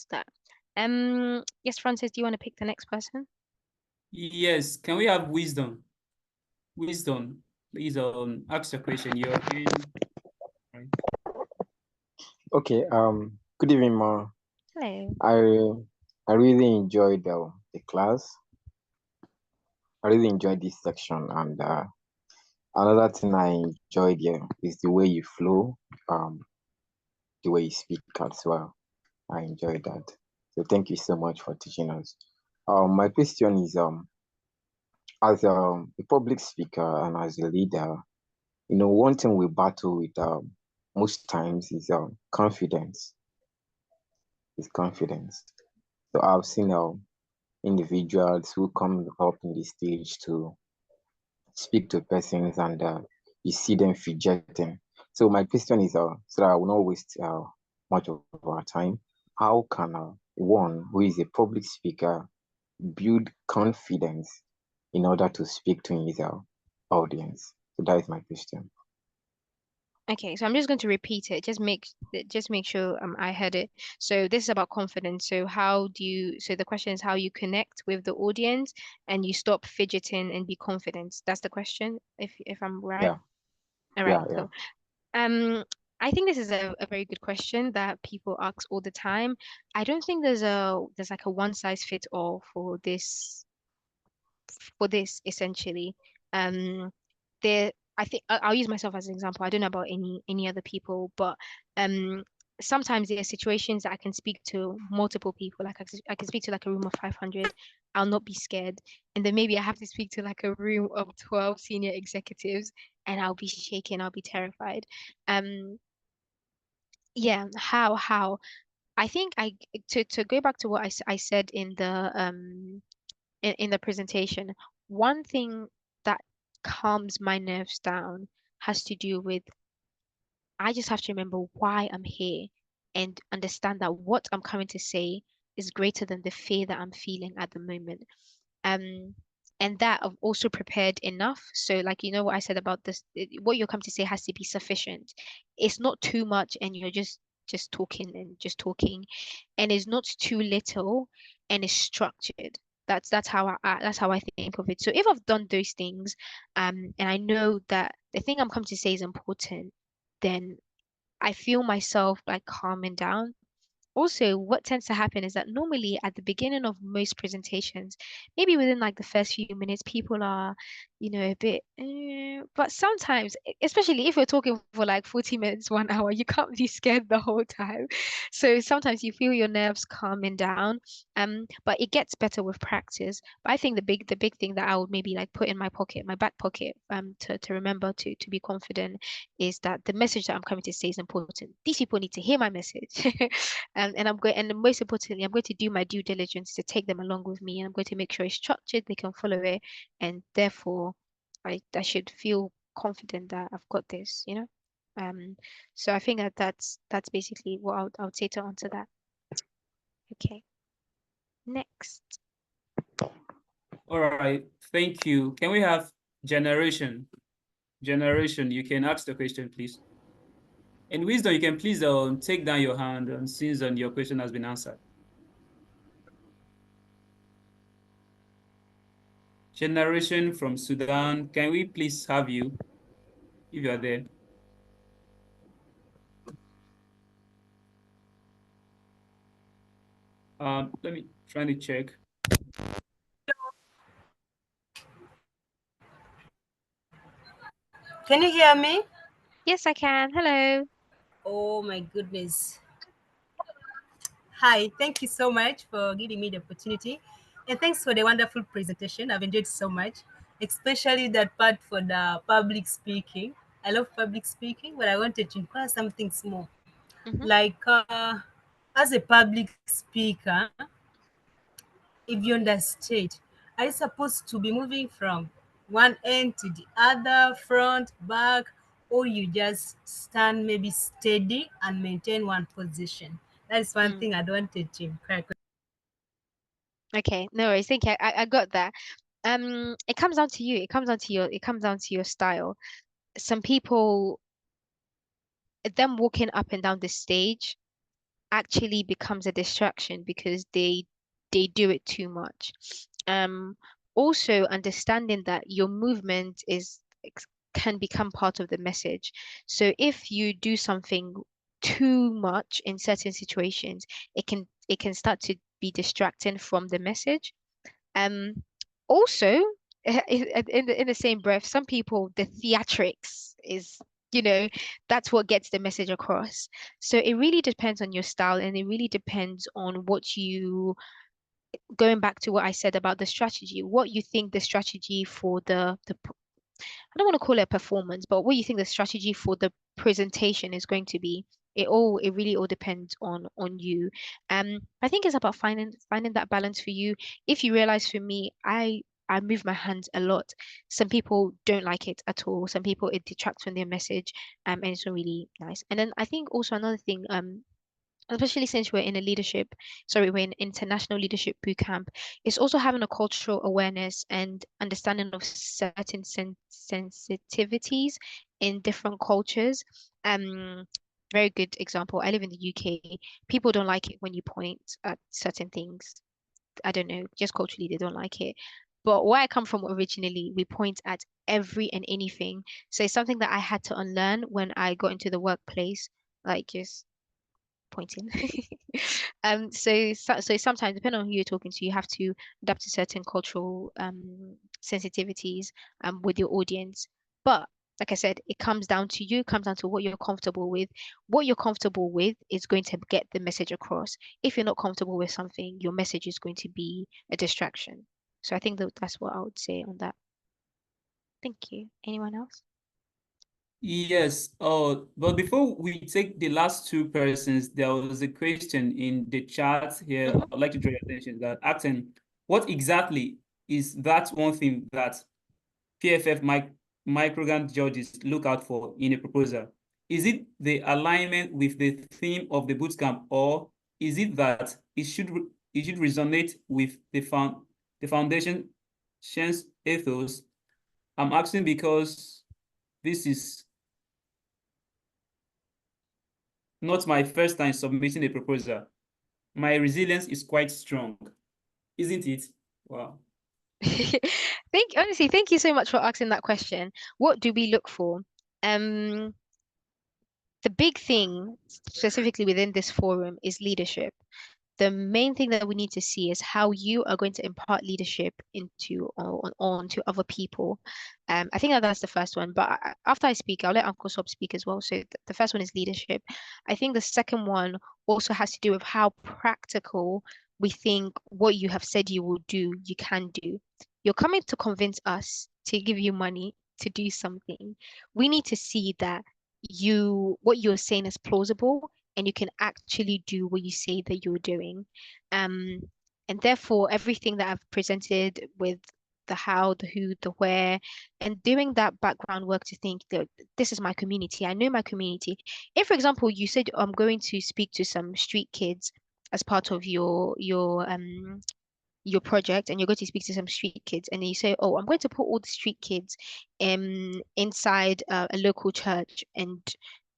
Yes, Francis, do you want to pick the next person? Yes, can we have Wisdom? Wisdom, please ask your question. You're in. Right. Okay, good evening, Ma. Hello. I really enjoyed the class. I really enjoyed this section, and another thing I enjoyed here is the way you flow, the way you speak as well. I enjoyed that. So thank you so much for teaching us. My question is, as a public speaker and as a leader, one thing we battle with most times is confidence. Is confidence. So I've seen individuals who come up in the stage to speak to persons and you see them fidgeting. So my question is, so that I will not waste much of our time, how can one who is a public speaker build confidence in order to speak to his audience? So that is my question. Okay, so I'm just going to repeat it. Just make sure I heard it. So this is about confidence. So so the question is how you connect with the audience and you stop fidgeting and be confident. That's the question, if I'm right. Yeah, All right, yeah. cool. I think this is a very good question that people ask all the time. I don't think there's like a one size fits all for this essentially. There, I think I'll use myself as an example. I don't know about any other people, but um, sometimes there are situations that I can speak to multiple people. Like I can speak to like a room of 500. I'll not be scared, and then maybe I have to speak to like a room of 12 senior executives, and I'll be shaking. I'll be terrified. Um, yeah, how? I think to go back to what I said in the presentation, one thing that calms my nerves down has to do with I just have to remember why I'm here and understand that what I'm coming to say is greater than the fear that I'm feeling at the moment. Um, and that I've also prepared enough. So, like, you know what I said about this, what you're coming to say has to be sufficient. It's not too much, and you're just talking and just talking, and it's not too little, and it's structured. That's how I think of it. So if I've done those things, and I know that the thing I'm coming to say is important, then I feel myself like calming down. Also, what tends to happen is that normally at the beginning of most presentations, maybe within like the first few minutes, people are, a bit, but sometimes, especially if you're talking for like 40 minutes, 1 hour, you can't be scared the whole time. So sometimes you feel your nerves calming down. But it gets better with practice. But I think the big thing that I would maybe like put in my pocket, my back pocket, to remember to be confident is that the message that I'm coming to say is important. These people need to hear my message. And I'm going, and most importantly, I'm going to do my due diligence to take them along with me, and I'm going to make sure it's structured, they can follow it, and therefore I should feel confident that I've got this. So I think that's basically what I would say to answer that. Okay, next. All right, thank you. Can we have generation? Generation, you can ask the question, please. And wisdom, you can please take down your hand since your question has been answered. Generation from Sudan, can we please have you, if you are there? Let me try to check. Can you hear me? Yes, I can. Hello. Oh my goodness. Hi, thank you so much for giving me the opportunity. And thanks for the wonderful presentation. I've enjoyed so much, especially that part for the public speaking. I love public speaking, but I wanted to inquire something small. Mhm. Like, as a public speaker, if you're on the stage, are you supposed to be moving from one end to the other, front, back, or you just stand maybe steady and maintain one position? That is one Mm. thing I wanted to inquire. Okay, no worries. Thank you. I got that. It comes down to you. It comes down to your style. Some people, them walking up and down the stage actually becomes a distraction because they do it too much. Um, Also understanding that your movement can become part of the message. So if you do something too much in certain situations, it can start to be distracting from the message. Um, Also, in the same breath, some people the theatrics is you know that's what gets the message across. So it really depends on your style, and it really depends on what you going back to what I said about the strategy, what you think the strategy for I don't want to call it a performance, but what you think the strategy for the presentation is going to be. It really all depends on you. I think it's about finding that balance for you. If you realize, for me, I I move my hands a lot. Some people don't like it at all. Some people it detracts from their message, and it's not really nice. And then I think also another thing, especially since we're in international leadership boot camp, it's also having a cultural awareness and understanding of certain sensitivities in different cultures. Um, Very good example. I live in the UK. People don't like it when you point at certain things. I don't know, just culturally they don't like it. But where I come from originally, we point at every and anything. So it's something that I had to unlearn when I got into the workplace, like just pointing. So sometimes depending on who you're talking to, you have to adapt to certain cultural sensitivities with your audience. But like I said, it comes down to you, comes down to what you're comfortable with. What you're comfortable with is going to get the message across. If you're not comfortable with something, your message is going to be a distraction. So I think that's what I would say on that. Thank you. Anyone else? Yes, but before we take the last two persons, there was a question in the chat here. I'd like to draw your attention that asking, what exactly is that one thing that PFF microgrant judges look out for in a proposal? Is it the alignment with the theme of the bootcamp, or is it that it should resonate with the foundation's ethos? I'm asking because this is not my first time submitting a proposal. My resilience is quite strong, isn't it? Wow. Thank you so much for asking that question. What do we look for? Um, the big thing specifically within this forum is leadership. The main thing that we need to see is how you are going to impart leadership into on to other people. I think that's the first one. But after I speak, I'll let Uncle Sob speak as well. So the first one is leadership. I think the second one also has to do with how practical we think what you have said you will do, you can do. You're coming to convince us to give you money to do something. We need to see that what you're saying is plausible and you can actually do what you say that you're doing. Um, and therefore, everything that I've presented with the how, the who, the where, and doing that background work to think that this is my community. I know my community. If, for example, you said I'm going to speak to some street kids as part of your project and you're going to speak to some street kids and then you say, oh, I'm going to put all the street kids inside a local church and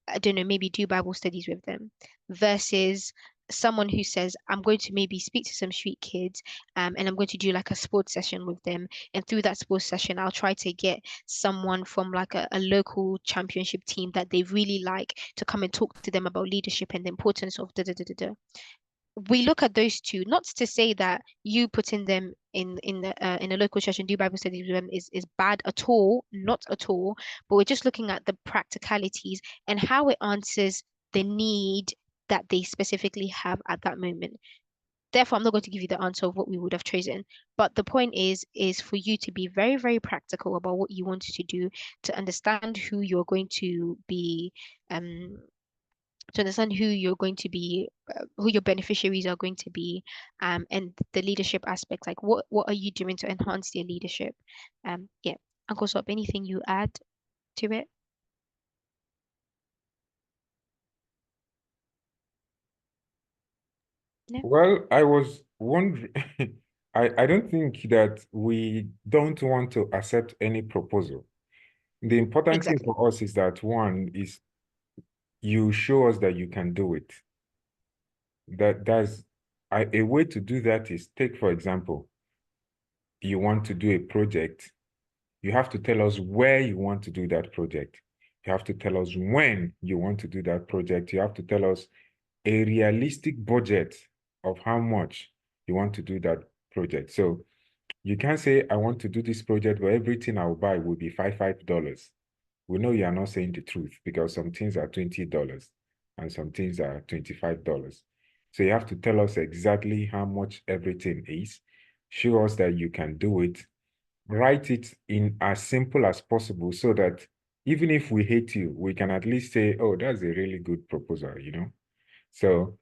I don't know, maybe do Bible studies with them versus someone who says, I'm going to maybe speak to some street kids and I'm going to do like a sports session with them. And through that sports session, I'll try to get someone from like a local championship team that they really like to come and talk to them about leadership and the importance of da da da da da. We look at those two, not to say that you putting them in a local church and do Bible studies with them is bad at all, not at all. But we're just looking at the practicalities and how it answers the need that they specifically have at that moment. Therefore, I'm not going to give you the answer of what we would have chosen. But the point is for you to be very, very practical about what you want to do, to understand who you're going to be to understand who you're going to be, who your beneficiaries are going to be, and the leadership aspect. Like, what are you doing to enhance their leadership? Yeah, Uncle Sop, anything you add to it? No? Well, I was wondering, I don't think that we don't want to accept any proposal. The important thing Exactly. for us is that one is you show us that you can do it. That's a way to do that is take, for example, you want to do a project. You have to tell us where you want to do that project. You have to tell us when you want to do that project. You have to tell us a realistic budget of how much you want to do that project. So you can't say, I want to do this project, but everything I'll buy will be $5. We know you are not saying the truth because some things are $20 and some things are $25. So you have to tell us exactly how much everything is. Show us that you can do it. Write it in as simple as possible so that even if we hate you, we can at least say, oh, that's a really good proposal, you know? So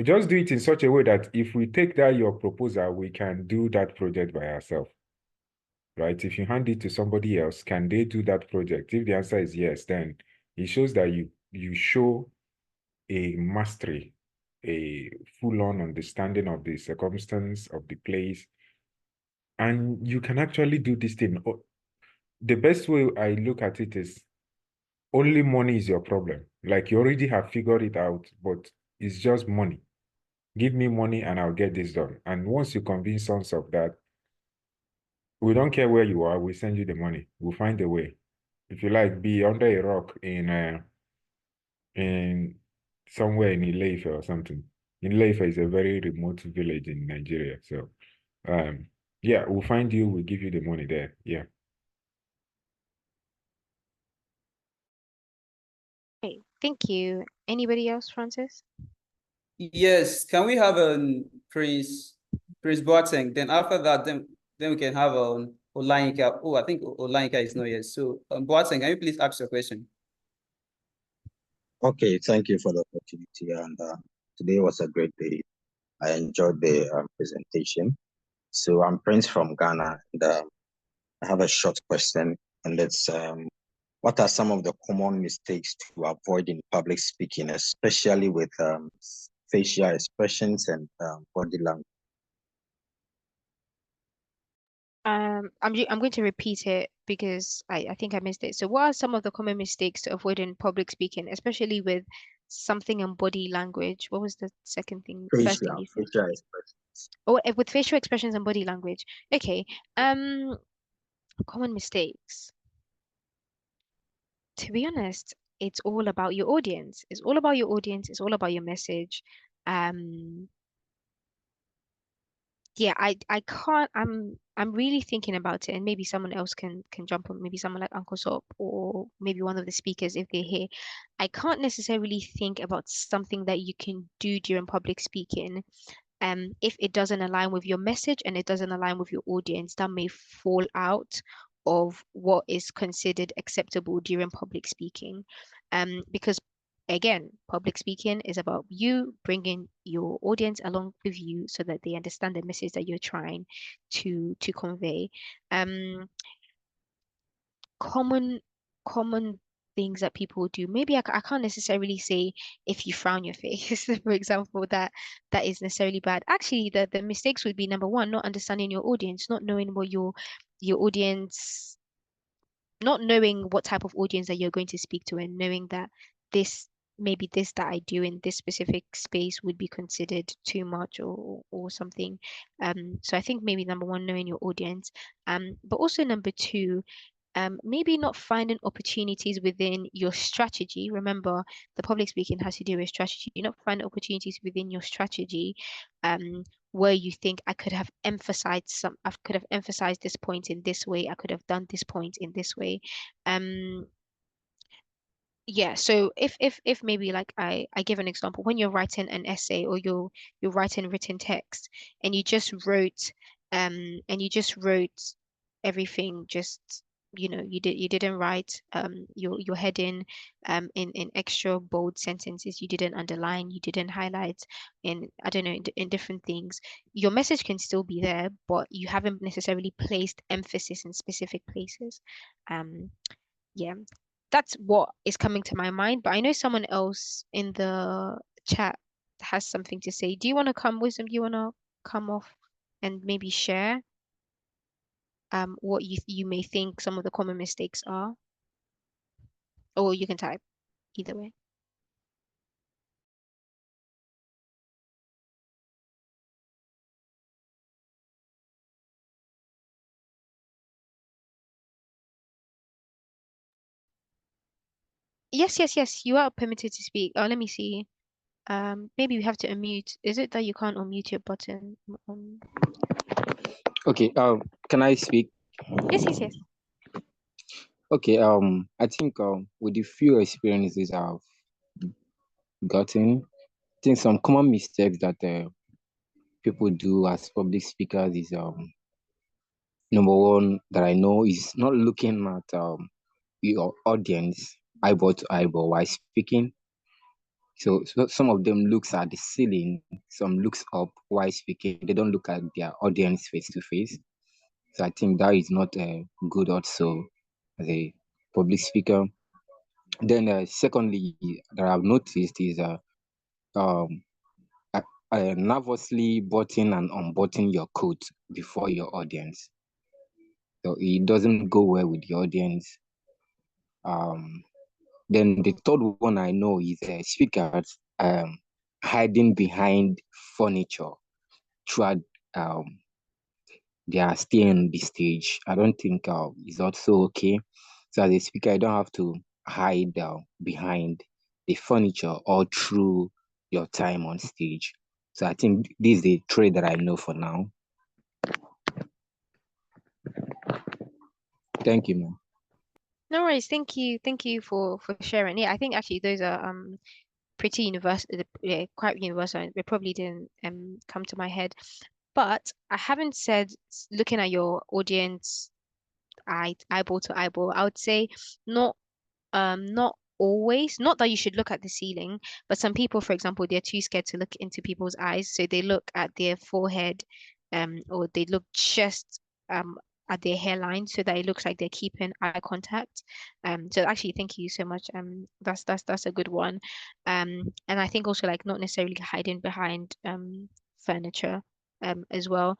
just do it in such a way that if we take that your proposal, we can do that project by ourselves. right? If you hand it to somebody else, can they do that project? If the answer is yes, then it shows that you show a mastery, a full-on understanding of the circumstance of the place, and you can actually do this thing. The best way I look at it is only money is your problem. Like you already have figured it out, but it's just money. Give me money and I'll get this done. And once you convince us of that, we don't care where you are, we send you the money. We'll find a way. If you like, be under a rock in somewhere in Ileife or something. Ileife is a very remote village in Nigeria. So yeah, we'll find you, we'll give you the money there. Yeah. Okay, thank you. Anybody else, Francis? Yes, can we have Prince Boateng? Then after that, then we can have Olayinka. Oh, I think Olayinka is not yet. So Boateng, can you please ask your question? Okay, thank you for the opportunity. And today was a great day. I enjoyed the presentation. So I'm Prince from Ghana, and I have a short question, and it's what are some of the common mistakes to avoid in public speaking, especially with facial expressions and body language? I'm going to repeat it because I think I missed it. So what are some of the common mistakes to avoid in public speaking, especially with something in body language? What was the second thing? First thing you said? Facial expressions. Oh, with facial expressions and body language. Okay. Common mistakes. To be honest, it's all about your audience. It's all about your audience. It's all about your message. Yeah, I can't. I'm really thinking about it, and maybe someone else can jump on. Maybe someone like Uncle Sop or maybe one of the speakers if they're here. I can't necessarily think about something that you can do during public speaking. If it doesn't align with your message and it doesn't align with your audience, that may fall out of what is considered acceptable during public speaking. Because again, public speaking is about you bringing your audience along with you so that they understand the message that you're trying to convey. Common common things that people do. Maybe I can't necessarily say if you frown your face, for example, that is necessarily bad. Actually, the mistakes would be number one, not understanding your audience, not knowing what your audience, not knowing what type of audience that you're going to speak to, and knowing that this maybe this that I do in this specific space would be considered too much or something. So I think maybe number one, knowing your audience. But also number two, maybe not finding opportunities within your strategy. Remember, the public speaking has to do with strategy. You're not finding opportunities within your strategy, where you think I could have emphasized this point in this way. I could have done this point in this way. Yeah, so if maybe like I give an example, when you're writing an essay or you're writing written text and you just wrote everything, just you didn't write your heading in extra bold sentences, you didn't underline, you didn't highlight in, I don't know, in different things. Your message can still be there, but you haven't necessarily placed emphasis in specific places. Yeah, that's what is coming to my mind. But I know someone else in the chat has something to say. Do you want to come, Wisdom? Do you want to come off and maybe share what you may think some of the common mistakes are? Or you can type either way. Yes, you are permitted to speak. Oh, let me see. Maybe we have to unmute. Is it that you can't unmute your button? Okay, can I speak? Yes. Okay, I think with the few experiences I've gotten, I think some common mistakes that people do as public speakers is number one that I know is not looking at your audience eyeball to eyeball while speaking. So some of them looks at the ceiling, some looks up while speaking. They don't look at their audience face to face. So I think that is not good also as a public speaker. Then secondly, that I've noticed is um, nervously button and unbutton your coat before your audience. So it doesn't go well with the audience. Then the third one I know is speakers hiding behind furniture throughout they are staying on the stage. I don't think it's also okay. So as a speaker, I don't have to hide behind the furniture all through your time on stage. So I think this is the trait that I know for now. Thank you, ma'am. No worries. Thank you for sharing. Yeah, I think actually those are pretty universal, yeah, quite universal. And they probably didn't come to my head, but I haven't said looking at your audience eyeball to eyeball. I would say not not always, not that you should look at the ceiling, but some people, for example, they're too scared to look into people's eyes, so they look at their forehead, or they look just at their hairline so that it looks like they're keeping eye contact. So actually, thank you so much. That's a good one. And I think also like not necessarily hiding behind furniture as well.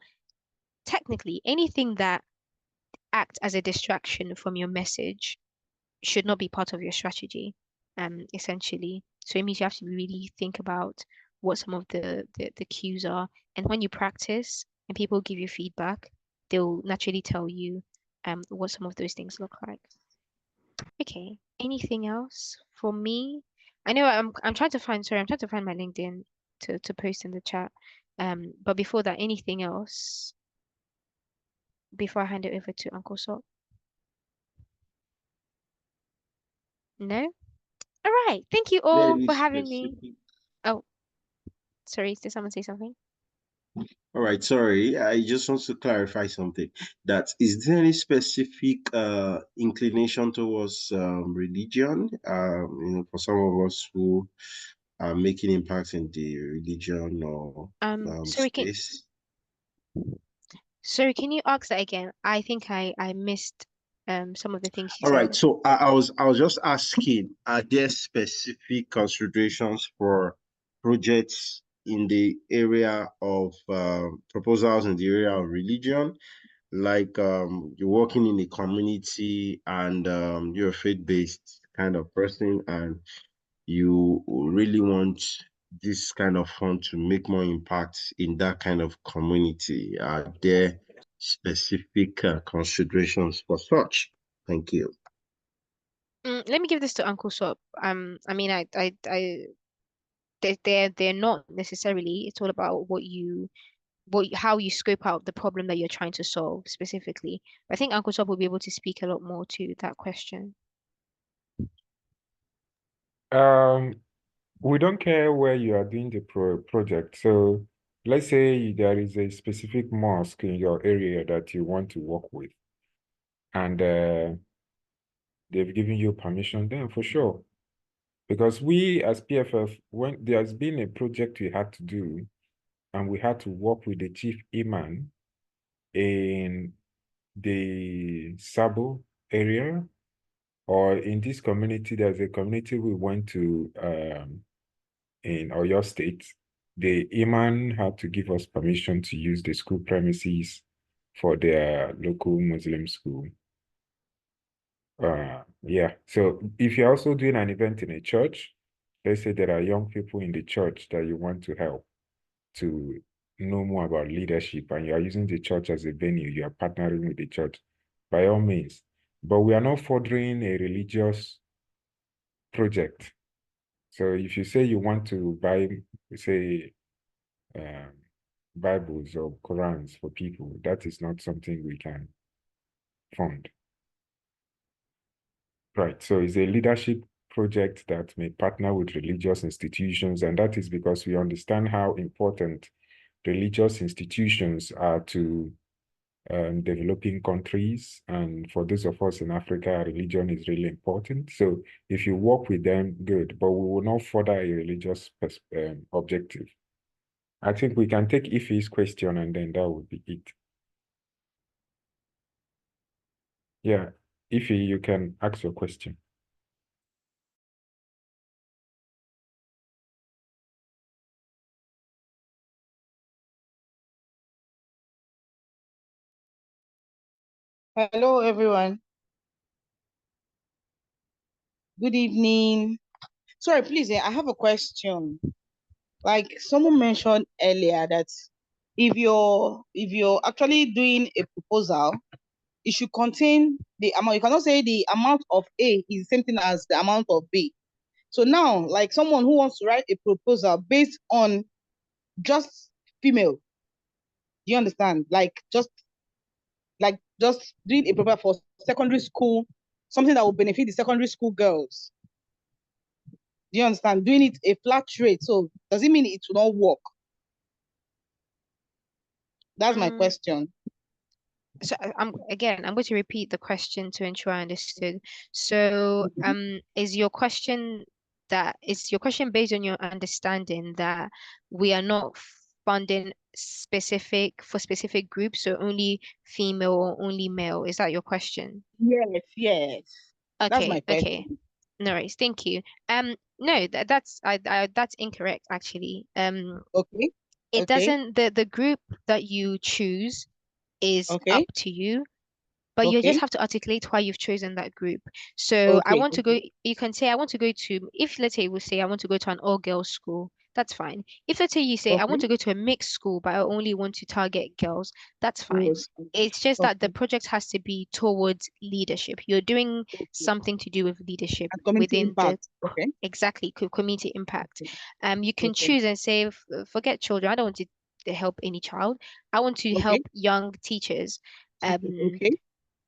Technically, anything that acts as a distraction from your message should not be part of your strategy, essentially. So it means you have to really think about what some of the cues are. And when you practice and people give you feedback, they'll naturally tell you what some of those things look like. Okay. Anything else for me? I know I'm trying to find, sorry, I'm trying to find my LinkedIn to post in the chat. But before that, anything else before I hand it over to Uncle Sok? No? All right. Thank you all Very for having me. specific. Oh, sorry. Did someone say something? All right, sorry. I just want to clarify something. That is there any specific inclination towards religion? For some of us who are making impact in the religion or Sorry, space. can you ask that again? I think I missed some of the things you All right, said. so I was just asking, are there specific considerations for projects in the area of proposals in the area of religion? Like you're working in a community and you're a faith-based kind of person and you really want this kind of fund to make more impact in that kind of community. Are there specific considerations for such? Thank you. Let me give this to Uncle Sop. I mean, they're not necessarily. It's all about how you scope out the problem that you're trying to solve specifically. I think Uncle Sop will be able to speak a lot more to that question. We don't care where you are doing the project. So let's say there is a specific mosque in your area that you want to work with, and they've given you permission, then for sure. Because we as PFF, when there's been a project we had to do, and we had to work with the chief imam in the Sabo area, or in this community, there's a community we went to in Oyo State. The imam had to give us permission to use the school premises for their local Muslim school. Yeah, so if you're also doing an event in a church, let's say there are young people in the church that you want to help to know more about leadership and you are using the church as a venue, you are partnering with the church, by all means. But we are not furthering a religious project. So if you say you want to buy, say, Bibles or Qurans for people, that is not something we can fund. Right, so it's a leadership project that may partner with religious institutions, and that is because we understand how important religious institutions are to developing countries. And for those of us in Africa, religion is really important. So if you work with them, good, but we will not further a religious objective. I think we can take Ife's question and then that would be it. Yeah, Ify, you can ask your question. Hello, everyone. Good evening. Sorry, please, I have a question. Like someone mentioned earlier that if you're actually doing a proposal, it should contain the amount. You cannot say the amount of A is the same thing as the amount of B. So now, like someone who wants to write a proposal based on just female, do you understand? Like just doing a proposal for secondary school, something that will benefit the secondary school girls. Do you understand? Doing it a flat rate. So does it mean it will not work? That's my question. So I'm going to repeat the question to ensure I understood. So is your question based on your understanding that we are not funding for specific groups, so only female or only male? Is that your question? Yes, yes. That's my Okay, okay. question. No worries, thank you. No, that's incorrect actually. Okay. It Okay. doesn't, the group that you choose is Okay. up to you, but you just Okay. have to articulate why you've chosen that group. So I Okay. want to go, you can say I want to go to, if let's say we'll say I want to go to an all-girls school, that's fine. If let's say you say I want Okay. to go to a mixed school, but I only want to target girls, that's fine. Yes. It's just that the Okay. project has to be towards leadership. You're doing something to do with leadership And community within the impact. Okay. exactly community impact. Okay. You can Okay. choose and say, forget children. I don't want to help any child. I want to Okay. help young teachers Okay.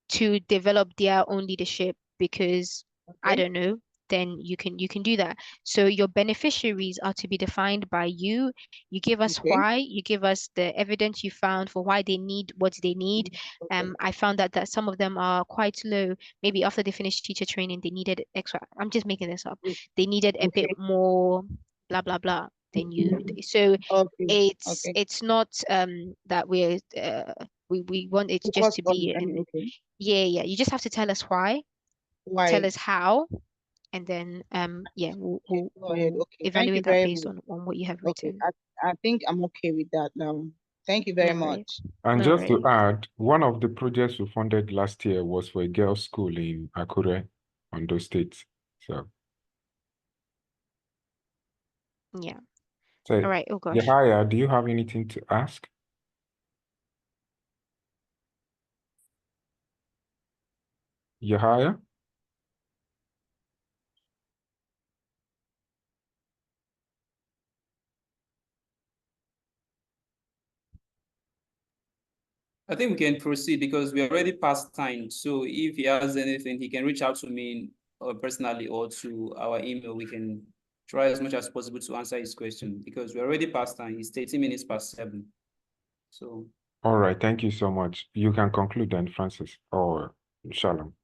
to develop their own leadership because I Okay. don't know, then you can do that. So your beneficiaries are to be defined by you. You give us Okay. why, you give us the evidence you found for why they need what they need. Okay. I found that some of them are quite low. Maybe after they finished teacher training, they needed extra. I'm just making this up. They needed a bit Okay. more blah blah blah than you. So Okay. Okay. it's not that we want it just Focus to on be any. in Okay. yeah, you just have to tell us why, tell Why? us how, and then yeah, Okay. Go ahead. we'll Okay. Thank you evaluate that very based much. on what you have Okay. written. I think I'm okay with that now. Thank you very No worries. much. And No just to worries. add, one of the projects we funded last year was for a girls' school in Akure, Ondo State. So, Yeah. so All right. Oh gosh. Yahaya, do you have anything to ask? Yahaya? I think we can proceed because we're already past time. So if he has anything, he can reach out to me personally or to our email. We can try as much as possible to answer his question because we're already past time. It's 30 minutes past 7. So. All right, thank you so much. You can conclude then, Francis or Shalom.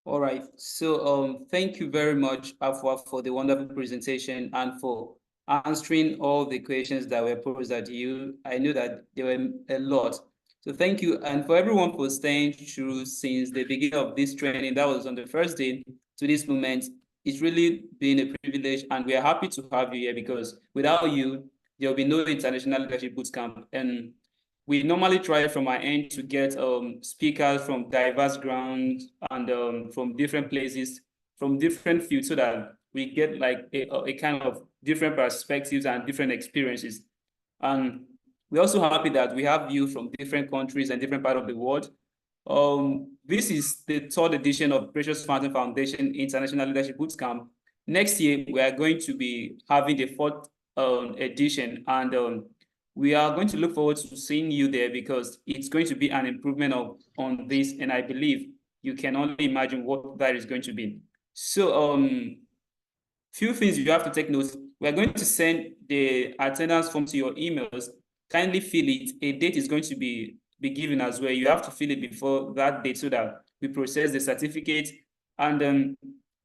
All right. So thank you very much, Afua, for the wonderful presentation and for answering all the questions that were posed at you. I know that there were a lot. So thank you. And for everyone for staying through since the beginning of this training, that was on the first day to this moment. It's really been a privilege and we are happy to have you here because without you, there will be no International Leadership Bootcamp. And we normally try from our end to get speakers from diverse grounds and from different places, from different fields, so that we get like a kind of different perspectives and different experiences. And we're also happy that we have you from different countries and different parts of the world. This is the 3rd edition of Precious Fountain Foundation International Leadership Bootcamp. Next year, we are going to be having the 4th edition, and we are going to look forward to seeing you there because it's going to be an improvement on this, and I believe you can only imagine what that is going to be. So, few things you have to take note. We are going to send the attendance form to your emails. Kindly fill it. A date is going to be given as well. You have to fill it before that date so that we process the certificate. And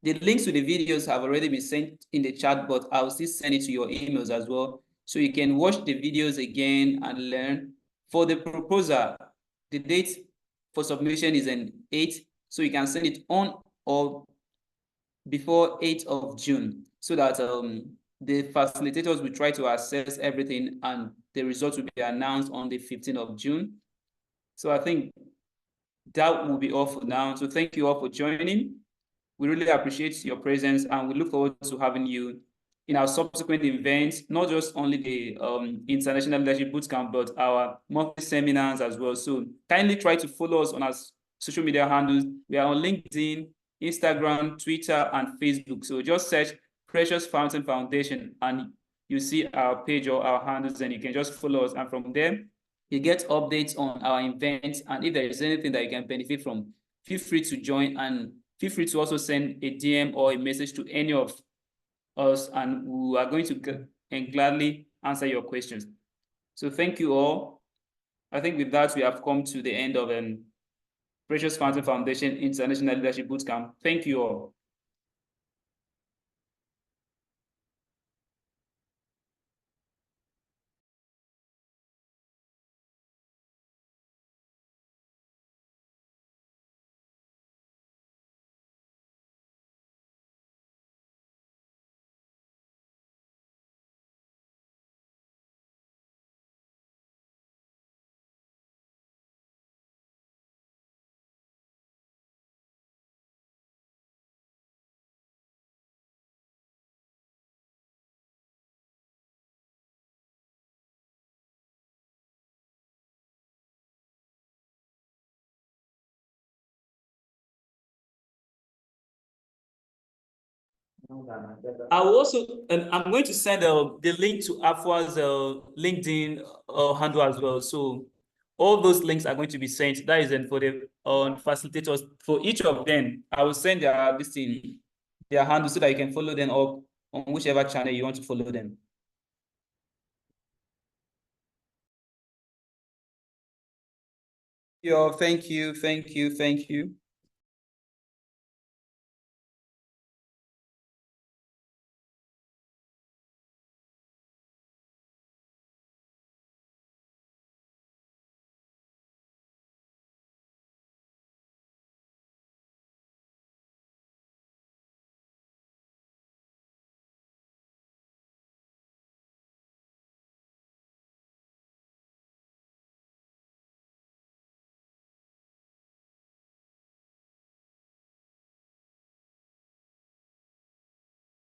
the links to the videos have already been sent in the chat, but I'll still send it to your emails as well. So you can watch the videos again and learn. For the proposal, the date for submission is in 8, so you can send it on or before 8th of June, so that the facilitators will try to assess everything and the results will be announced on the 15th of June. So I think that will be all for now. So thank you all for joining. We really appreciate your presence and we look forward to having you in our subsequent events, not just only the International Leadership Bootcamp, but our monthly seminars as well. So kindly try to follow us on our social media handles. We are on LinkedIn, Instagram, Twitter, and Facebook. So just search Precious Fountain Foundation and you see our page or our handles, and you can just follow us. And from there, you get updates on our events. And if there is anything that you can benefit from, feel free to join, and feel free to also send a DM or a message to any of us, and we are going to gladly answer your questions. So thank you all. I think with that, we have come to the end of Precious Fountain Foundation International Leadership Bootcamp. Thank you all. I will also, and I'm going to send the link to Afua's LinkedIn handle as well. So all those links are going to be sent. That is for the facilitators. For each of them, I will send their listing, their handle, so that you can follow them up on whichever channel you want to follow them. Thank you.